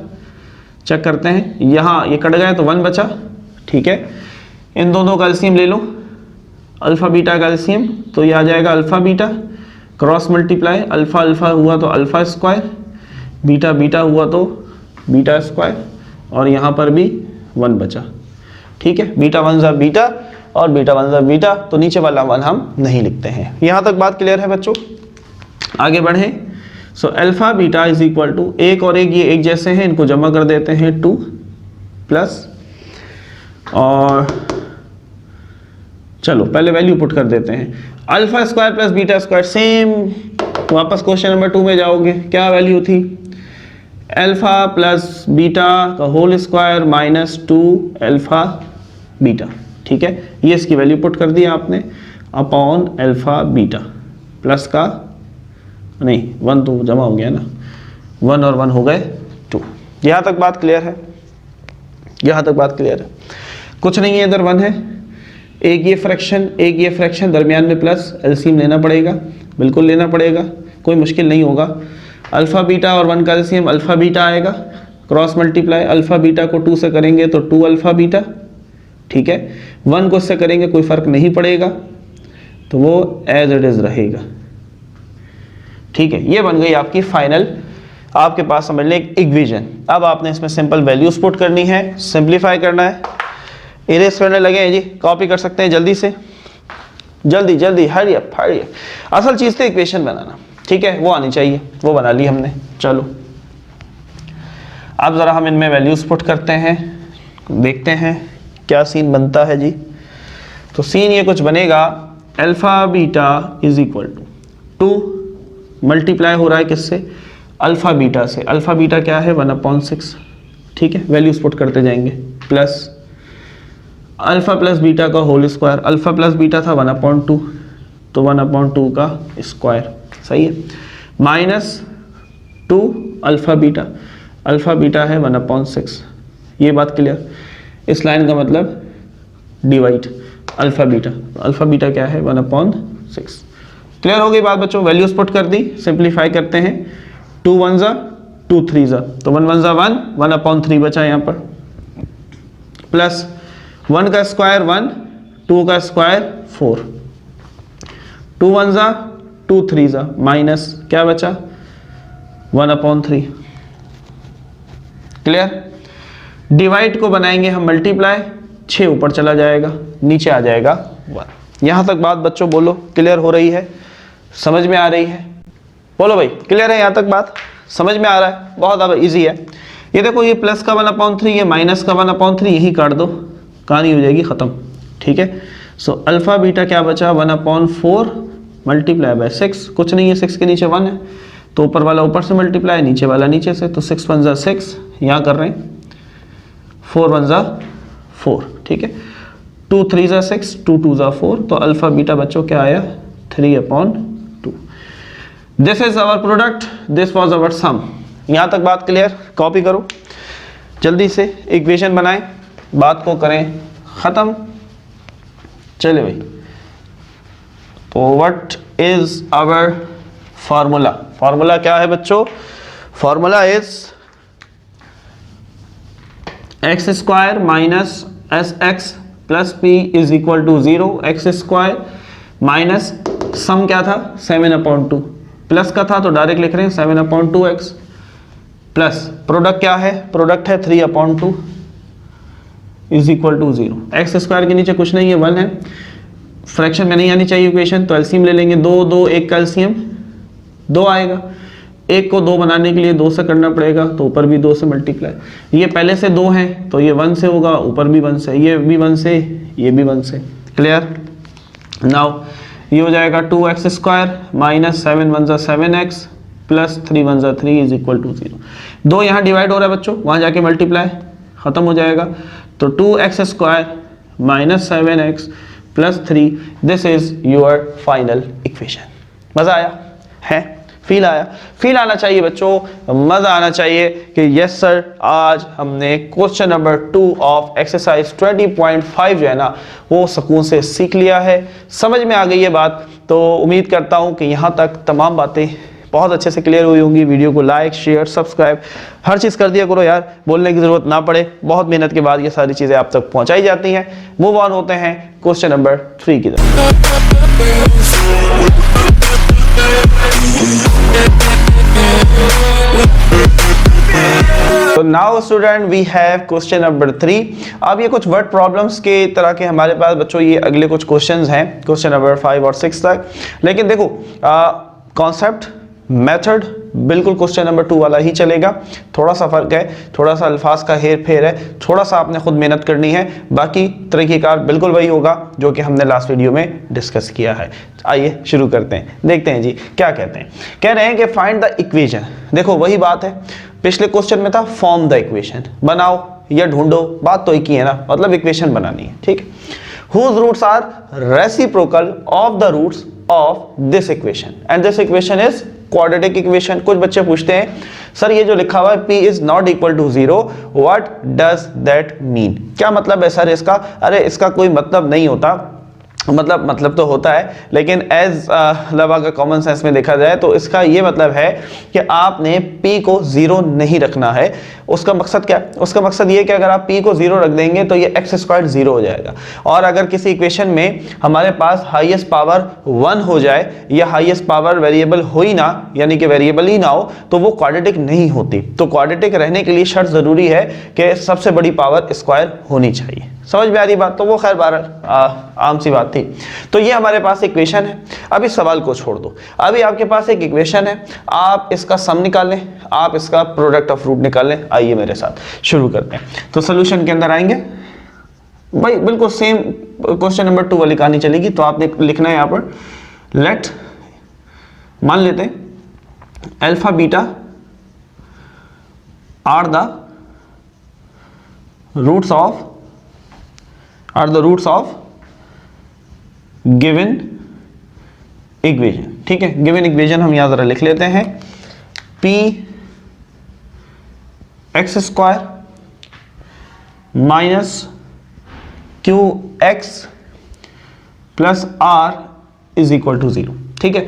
चेक करते हैं, यहाँ ये कट गया तो 1 बचा, ठीक है। इन दोनों का एलसीएम ले लो, अल्फा बीटा का एलसीएम, तो ये आ जाएगा alpha beta, cross multiply, alpha alpha हुआ तो अल्फा स्क्वायर, बीटा बीटा हुआ तो बीटा स्क्वायर, और यहाँ पर भी 1 बचा, ठीक है। बीटा 1 जा बीटा और बीटा 1 जा बीटा, तो नीचे वाला 1 हम नहीं लिखते हैं। यहाँ तक बात क्लियर है बच्चों? आगे बढ़े। So alpha beta is equal to, एक और एक ये एक जैसे हैं, इनको जमा कर देते हैं 2 प्लस, और चलो पहले वैल्यू पुट कर देते हैं, alpha square plus beta square, same वापस क्वेश्चन नंबर 2 में जाओगे, क्या वैल्यू थी, अल्फा प्लस बीटा का whole square minus 2 alpha beta, ठीक है। ये इसकी वैल्यू पुट कर दिया आपने, अपॉन अल्फा बीटा प्लस का नहीं 1 तो जमा हो गया ना, 1 और 1 हो गए 2। यहाँ तक बात क्लियर है? यहाँ तक बात क्लियर है? कुछ नहीं है, इधर 1 है, एक ये फ्रैक्शन दरमियान में प्लस, एलसीएम लेना पड़ेगा, बिल्कुल लेना पड़ेगा, कोई मुश्किल नहीं होगा। अल्फा बीटा और 1 का एलसीएम अल्फा बीटा आएगा, क्रॉस मल्टीप्लाई, अल्फा बीटा को 2 से करेंगे तो 2 अल्फा बीटा, ठीक है। 1 को इससे करेंगे कोई फर्क नहीं पड़ेगा, तो वो एज इट इज रहेगा, ठीक है। ये बन गई आपकी फाइनल, आपके पास समझ लें एक इक्वेशन। अब आपने इसमें सिंपल वैल्यूज पुट करनी है, सिंप्लीफाई करना है, इरेज करने लगे हैं जी, कॉपी कर सकते हैं जल्दी से, जल्दी जल्दी, हरी अप। असल चीज़ थी इक्वेशन बनाना, ठीक है, वो आनी चाहिए, वो बना ली हमने। चलो अब ज़रा हम इनमें वैल्यूज पुट करते हैं, देखते हैं क्या सीन बनता है जी। तो सीन ये कुछ बनेगा, alpha beta is equal to 2 multiply हो रहा है किससे, अल्फा बीटा से, अल्फा बीटा क्या है 1/6, ठीक है, वैल्यूज पुट करते जाएंगे, प्लस अल्फा प्लस बीटा का whole square, alpha plus beta था 1/2, तो 1/2 का स्क्वायर, सही है, माइनस 2 अल्फा बीटा है 1/6। ये बात क्लियर? इस लाइन का मतलब डिवाइड अल्फा बीटा क्या है 1/6। क्लियर हो गई बात बच्चों? वैल्यूज पुट कर दी, सिंप्लीफाई करते हैं, 2 1 जा 2 3 जा, तो 1 1 जा 1, 1/3 बचा यहाँ पर, प्लस 1 का स्क्वायर 1, 2 का स्क्वायर 4, 2 1 जा 2 3 जा, माइनस क्या बचा 1/3। क्लियर? डिवाइड को बनाएंगे हम मल्टीप्लाई, 6 ऊपर चला जाएगा, नीचे आ जाएगा 1। यहां तक बात बच्चों बोलो क्लियर हो रही है? समझ में आ रही है? बोलो भाई क्लियर है? यहां तक बात समझ में आ रहा है? बहुत अब इजी है। ये देखो, ये प्लस का 1/3, ये माइनस का 1/3, यही काट दो, कहानी हो जाएगी खत्म, ठीक है। सो अल्फा बीटा क्या बचा 1/4 मल्टीप्लाई बाय 6, कुछ नहीं है, 6 के नीचे 1 है, तो ऊपर वाला ऊपर से मल्टीप्लाई, नीचे वाला नीचे से, तो 6 1 जा 6, यहाँ कर रहे हैं 4 1 जा 4, ठीक है, 2 3 जा 6, 2 2 जा 4, तो अल्फा बीटा बच्चों क्या आया 3/2। This is our product, this was our sum. यहाँ तक बात क्लियर? कॉपी करो जल्दी से, इक्वेशन बनाएं, बात को करें खत्म। चले भाई, तो what is our formula? Formula क्या है बच्चों? Formula is x square minus S x plus P is equal to 0, x square minus sum क्या था 7/2, प्लस का था तो डायरेक्ट लिख रहे हैं 7/2x, प्लस प्रोडक्ट क्या है? प्रोडक्ट है 3/2 is equal to 0। X square के नीचे कुछ नहीं है, 1 है, फ्रैक्शन में नहीं आनी चाहिए इक्वेशन, तो एलसीएम ले लेंगे, 2 2 1 का एलसीएम 2 आएगा, 1 को 2 बनाने के लिए 2 से करना पड़ेगा, तो ऊपर भी 2 से मल्टीप्लाई, ये पहले से 2 है तो ये 1 से होगा, ऊपर भी 1 से, ये भी 1 से, ये भी 1 से। क्लियर? नाउ ये हो जाएगा 2x स्क्वायर माइनस 7 1 जा 7x प्लस 3 1 ज़ा 3 इज इक्वल टू 0। 2 यहाँ डिवाइड हो रहा है बच्चों, वहाँ जाके मल्टीप्लाई खत्म हो जाएगा, तो 2x square minus 7x plus 3, this is your final equation. मज़ा आया है? फील आया? फील आना चाहिए बच्चों, मज़ा आना चाहिए कि यस सर आज हमने क्वेश्चन नंबर 2 ऑफ एक्सरसाइज 20.5 जो है ना वो सुकून से सीख लिया है, समझ में आ गई है बात। तो उम्मीद करता हूँ कि यहाँ तक तमाम बातें बहुत अच्छे से क्लियर हुई होंगी। वीडियो को लाइक शेयर सब्सक्राइब हर चीज़ कर दिया करो यार, बोलने की ज़रूरत ना पड़े, बहुत मेहनत के बाद ये सारी चीज़ें आप तक पहुँचाई जाती हैं। मूव ऑन होते हैं क्वेश्चन नंबर 3 की तरफ। तो now student we have question number 3। अब ये कुछ वर्ड प्रॉब्लम्स के तरह के हमारे पास बच्चों ये अगले कुछ क्वेश्चंस हैं क्वेश्चन नंबर 5 और 6 तक। लेकिन देखो कॉन्सेप्ट मेथड बिल्कुल क्वेश्चन नंबर 2 वाला ही चलेगा, थोड़ा सा फर्क है, थोड़ा सा अल्फाज का हेर फेर है, थोड़ा सा आपने खुद मेहनत करनी है, बाकी तरीक़ेकार बिल्कुल वही होगा जो कि हमने लास्ट वीडियो में डिस्कस किया है। आइए शुरू करते हैं, देखते हैं जी क्या कहते हैं। कह रहे हैं कि फाइंड द इक्वेशन। देखो वही बात है, पिछले क्वेश्चन में था फॉर्म द इक्वेशन, बनाओ या ढूंढो, बात तो एक ही है ना, मतलब इक्वेशन बनानी है, ठीक है। Whose roots are reciprocal of the roots of this equation and this equation is quadratic equation। कुछ बच्चे पूछते हैं सर ये जो लिखा हुआ है p is not equal to 0, what does that mean? क्या मतलब है सर इसका? अरे इसका कोई मतलब नहीं होता, मतलब तो होता है, लेकिन एज मतलब अगर कॉमन सेंस में देखा जाए तो इसका ये मतलब है कि आपने p को 0 नहीं रखना है। उसका मकसद क्या? उसका मकसद ये कि अगर आप p को 0 रख देंगे तो ये x स्क्वायर 0 हो जाएगा, और अगर किसी इक्वेशन में हमारे पास हाईएस्ट पावर 1 हो जाए या हाईएस्ट पावर वेरिएबल हो ही ना, यानी कि वेरिएबल ही ना हो, तो वो क्वाड्रेटिक नहीं होती। तो क्वाड्रेटिक रहने के लिए शर्त ज़रूरी है कि सबसे बड़ी पावर स्क्वायर होनी चाहिए। समझ में आ रही बात? तो वो खैर आम सी बात थी। तो ये हमारे पास इक्वेशन है। अब इस सवाल को छोड़ दो, अभी आपके पास एक इक्वेशन है, आप इसका सम निकाल लें, आप इसका प्रोडक्ट ऑफ रूट निकाल लें। आइए मेरे साथ शुरू करते हैं। तो सोल्यूशन के अंदर आएंगे भाई, बिल्कुल सेम क्वेश्चन नंबर 2 वाली कहानी चलेगी। तो आपने लिखना है यहाँ पर लेट, मान लेते हैं alpha beta are the roots of given equation. ठीक है, गिवन इक्वेशन हम यहां जरा लिख लेते हैं, p x square minus q x plus r is equal to 0। ठीक है,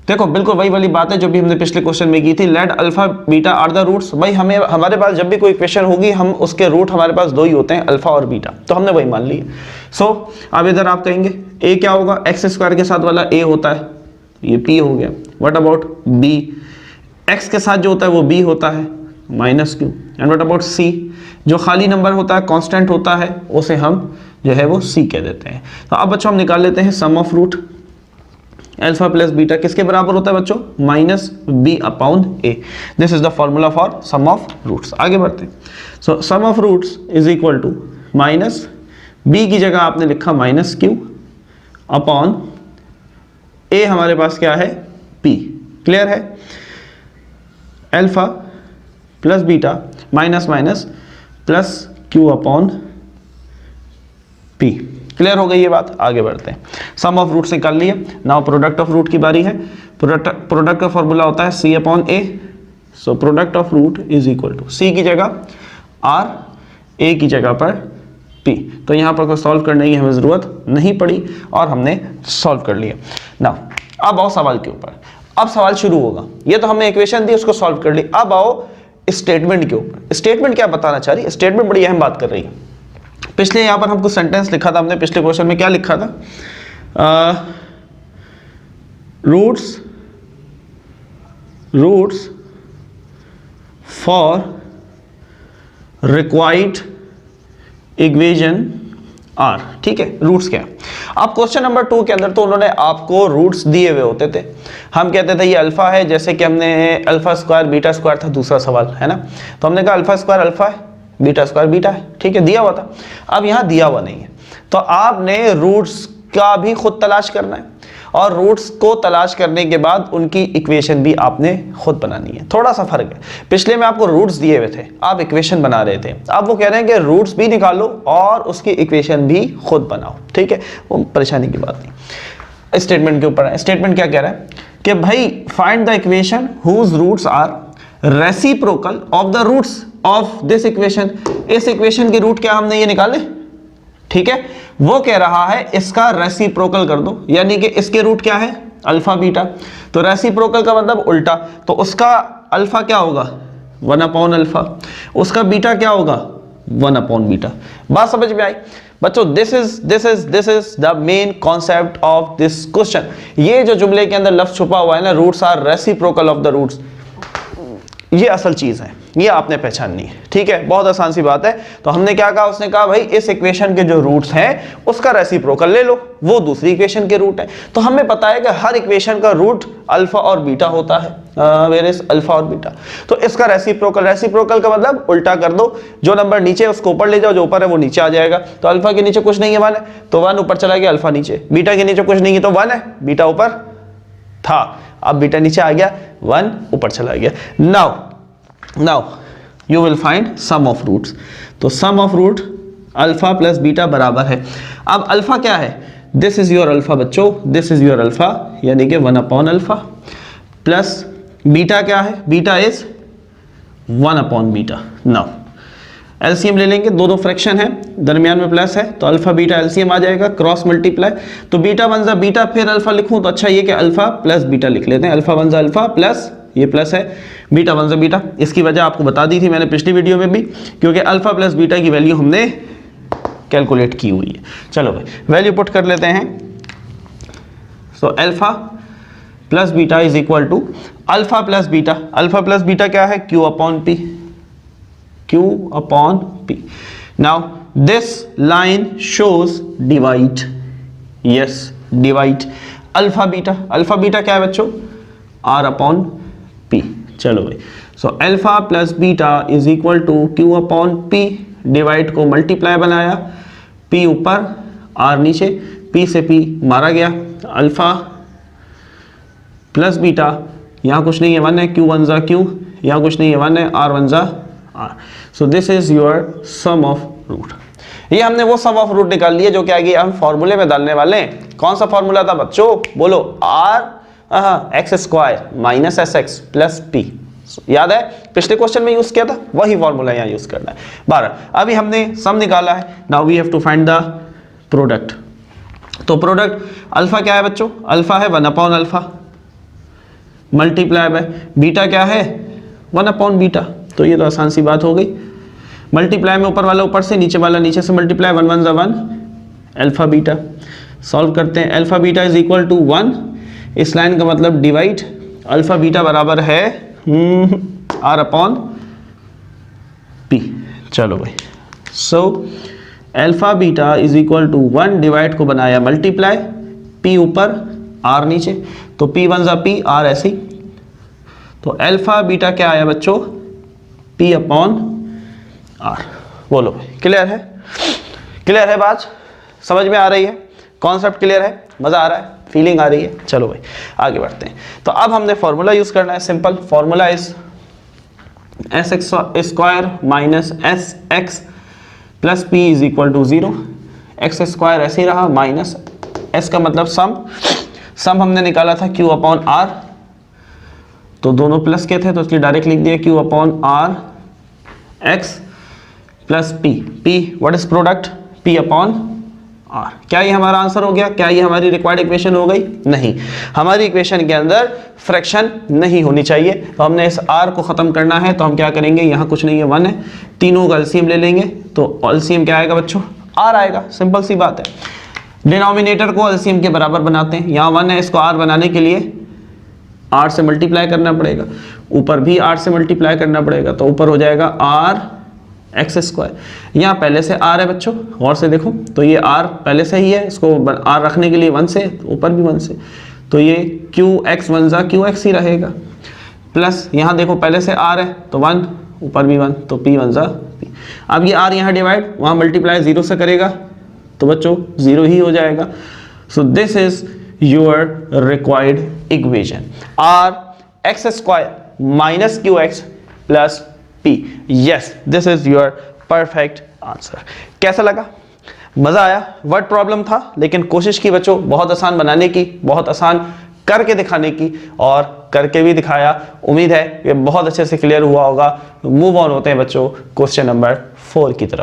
देखो बिल्कुल वही वाली बात है जो भी हमने पिछले क्वेश्चन में की थी। Let alpha beta are the roots. भाई हमें हमारे पास जब भी कोई इक्वेशन होगी हम उसके रूट हमारे पास 2 ही होते हैं, अल्फा और बीटा, तो हमने वही मान लिया। सो अब इधर आप कहेंगे ए क्या होगा? एक्स स्क्वायर के साथ वाला ए होता है, ये पी हो गया। What about B? एक्स के साथ जो होता है वो बी होता है minus Q. And what about C? जो खाली नंबर होता है, कांस्टेंट होता है, उसे हम जो है वो सी कह देते हैं। तो अब बच्चों हम निकाल लेते हैं sum of root. Alpha plus beta किसके बराबर होता है बच्चों? Minus B upon A. This is the formula for sum of roots. आगे बढ़ते हैं। So sum of roots is equal to minus B की जगह आपने लिखा माइनस क्यू अपॉन ए, हमारे पास क्या है? पी। क्लियर है? Alpha plus beta minus minus plus Q upon P. Clear हो गई ये बात? आगे बढ़ते हैं। सम ऑफ रूट्स निकाल लिए, नाउ प्रोडक्ट ऑफ रूट की बारी है। प्रोडक्ट का फॉर्मूला होता है C upon A. So product of root is equal to C की जगह आर, ए की जगह पर पी। तो यहाँ पर कोई सॉल्व करने की हमें ज़रूरत नहीं पड़ी और हमने सॉल्व कर लिया। नाउ अब आओ सवाल के ऊपर। अब सवाल शुरू होगा। ये तो हमने इक्वेशन दी, उसको सॉल्व कर ली। अब आओ स्टेटमेंट के ऊपर। स्टेटमेंट क्या बताना चाह रही है? स्टेटमेंट बड़ी अहम बात कर रही है। पिछले यहाँ पर हम कुछ सेंटेंस लिखा था, हमने पिछले क्वेश्चन में क्या लिखा था? Roots for required equation are. ठीक है, रूट्स क्या? अब क्वेश्चन नंबर 2 के अंदर तो उन्होंने आपको रूट्स दिए हुए होते थे। हम कहते थे ये अल्फा है, जैसे कि हमने अल्फा स्क्वायर बीटा स्क्वायर था दूसरा सवाल, है ना? तो हमने कहा अल्फा स्क्वायर अल्फा है, बीटा स्क्वायर बीटा है। ठीक है, दिया हुआ था। अब यहाँ दिया हुआ नहीं है, तो आपने रूट्स का भी खुद तलाश करना है। और रूट्स को तलाश करने के बाद उनकी इक्वेशन भी आपने खुद बनानी है। थोड़ा सा फर्क है, पिछले में आपको रूट्स दिए हुए थे, आप इक्वेशन बना रहे थे, अब वो कह रहे हैं कि रूट्स भी निकालो और उसकी इक्वेशन भी खुद बनाओ। ठीक है, वो परेशानी की बात नहीं। स्टेटमेंट के ऊपर है, स्टेटमेंट क्या कह रहा है कि भाई find the equation whose roots are reciprocal of the roots of this equation. इस इक्वेशन के रूट क्या हमने ये निकाले, ठीक है, वो कह रहा है इसका रेसिप्रोकल कर दो, यानी कि इसके रूट क्या है अल्फा बीटा, तो रेसिप्रोकल का मतलब उल्टा, तो उसका अल्फा क्या होगा 1 अपॉन अल्फा, उसका बीटा क्या होगा 1 अपॉन बीटा। बात समझ में आई बच्चों? This is the main concept of this question. ये जो जुमले के अंदर लफ्ज छुपा हुआ है ना, roots are reciprocal of the roots, ये असल चीज है, ये आपने पहचाननी है। ठीक है, बहुत आसान सी बात है। तो हमने क्या कहा, उसने कहा भाई इस इक्वेशन के जो रूट्स हैं उसका रेसिप्रोकल ले लो, वो दूसरी इक्वेशन के रूट है। तो हमें पता है कि हर इक्वेशन का रूट अल्फा और बीटा होता है, वेयर इज अल्फा और बीटा। तो इसका रेसिप्रोकल का मतलब उल्टा कर दो, जो नंबर नीचे है उसको ऊपर ले जाओ, जो ऊपर है वो नीचे आ जाएगा। तो अल्फा के नीचे कुछ नहीं है 1 है, तो 1 ऊपर चला गया, अल्फा नीचे। बीटा के नीचे कुछ नहीं है तो 1 है, बीटा ऊपर था, अब बीटा नीचे आ गया, 1 ऊपर चला गया। Now you will find sum of roots. तो sum of root alpha plus beta बराबर है, अब अल्फा क्या है, दिस इज योर अल्फा बच्चों, दिस इज योर अल्फा, यानी कि 1 अपॉन अल्फा, प्लस बीटा क्या है, beta is 1 upon beta. Now LCM ले लेंगे, दो फ्रैक्शन है, दरमियान में प्लस है, तो अल्फा बीटा एलसीएम आ जाएगा, क्रॉस मल्टीप्लाई, तो बीटा वन जा बीटा फिर अल्फा लिखूं तो अच्छा ये कि अल्फा प्लस बीटा लिख लेते हैं, अल्फा वन जा अल्फा प्लस ये प्लस है, बीटा वन जा बीटा। इसकी वजह आपको बता दी थी मैंने पिछली वीडियो में भी, क्योंकि अल्फा प्लस बीटा की वैल्यू हमने कैलकुलेट की हुई है। चलो भाई वैल्यू पुट कर लेते हैं। So alpha plus beta is equal to alpha plus beta क्या है, q upon p, Q upon P. Now this line shows divide. Yes, divide. Alpha beta क्या है बच्चों, R upon P. चलो भाई, so alpha plus beta is equal to Q upon P, divide को multiply बनाया, P ऊपर R नीचे, P से P मारा गया, अल्फा प्लस बीटा, यहाँ कुछ नहीं है 1 है, Q वन जा Q, यहाँ कुछ नहीं है 1 है, R वन जा R. So this is your sum of root. ये हमने वो सम ऑफ रूट निकाल लिया जो कि आगे हम फॉर्मूले में डालने वाले हैं। कौन सा फॉर्मूला था बच्चों, बोलो, r x square minus S x plus P. याद है पिछले क्वेश्चन में यूज किया था, वही फॉर्मूला यहाँ यूज करना है। 12 अभी हमने सम निकाला है, now we have to find the product. तो प्रोडक्ट अल्फा क्या है बच्चों, अल्फा है 1 upon alpha, multiply by beta क्या है 1 अपॉन बीटा। तो ये तो आसान सी बात हो गई, मल्टीप्लाई में ऊपर वाला ऊपर से, नीचे वाला नीचे से मल्टीप्लाई, 1 1 जा 1, अल्फा बीटा। सॉल्व करते हैं, alpha beta is equal to 1, इस लाइन का मतलब डिवाइड, अल्फा बीटा बराबर है R अपॉन P। चलो भाई, so alpha beta is equal to 1, divide को बनाया मल्टीप्लाई, P ऊपर R नीचे, तो P 1 जा P, R ऐसे ही। तो अल्फा बीटा क्या आया बच्चों, P अपॉन R। बोलो भाई, क्लियर है बात, समझ में आ रही है, कॉन्सेप्ट क्लियर है, मजा आ रहा है, फीलिंग आ रही है। चलो भाई आगे बढ़ते हैं। तो अब हमने फॉर्मूला यूज करना है, simple formula is s x square minus S x plus P is equal to 0। X square ऐसे ही रहा, माइनस एस का मतलब सम हमने निकाला था Q अपॉन R, तो दोनों प्लस के थे तो इसलिए डायरेक्ट लिख दिया Q upon R x plus P। What is product, P upon R। क्या ये हमारा आंसर हो गया, क्या ये हमारी रिक्वायर्ड इक्वेशन हो गई, नहीं, हमारी इक्वेशन के अंदर फ्रैक्शन नहीं होनी चाहिए। तो हमने इस R को खत्म करना है, तो हम क्या करेंगे, यहाँ कुछ नहीं है 1 है, तीनों का एलसीएम ले लेंगे, तो एलसीएम क्या आएगा बच्चों, R आएगा, सिंपल सी बात है। डिनोमिनेटर को एलसीएम के बराबर बनाते हैं, यहाँ 1 है, इसको R बनाने के लिए R से मल्टीप्लाई करना पड़ेगा, ऊपर भी R से मल्टीप्लाई करना पड़ेगा, तो ऊपर हो जाएगा R एक्स स्क्वायर। यहाँ पहले से R है बच्चों, गौर से देखो, तो ये R पहले से ही है, इसको R रखने के लिए 1 से, ऊपर भी 1 से, तो ये क्यू एक्स 1 जा क्यू एक्स ही रहेगा, प्लस यहाँ देखो पहले से R है तो 1, ऊपर भी 1, तो P 1 जा P। अब ये R यहाँ डिवाइड, वहाँ मल्टीप्लाई 0 से करेगा, तो बच्चों 0 ही हो जाएगा। सो this is your required equation. R x square minus qx plus p. Yes, this is your perfect answer. कैसा लगा? मजा आया? वर्ड प्रॉब्लम था, लेकिन कोशिश की बच्चों बहुत आसान बनाने की, बहुत आसान करके दिखाने की, और करके भी दिखाया। उम्मीद है ये बहुत अच्छे से क्लियर हुआ होगा। मूव ऑन होते हैं बच्चों क्वेश्चन नंबर 4 की तरफ।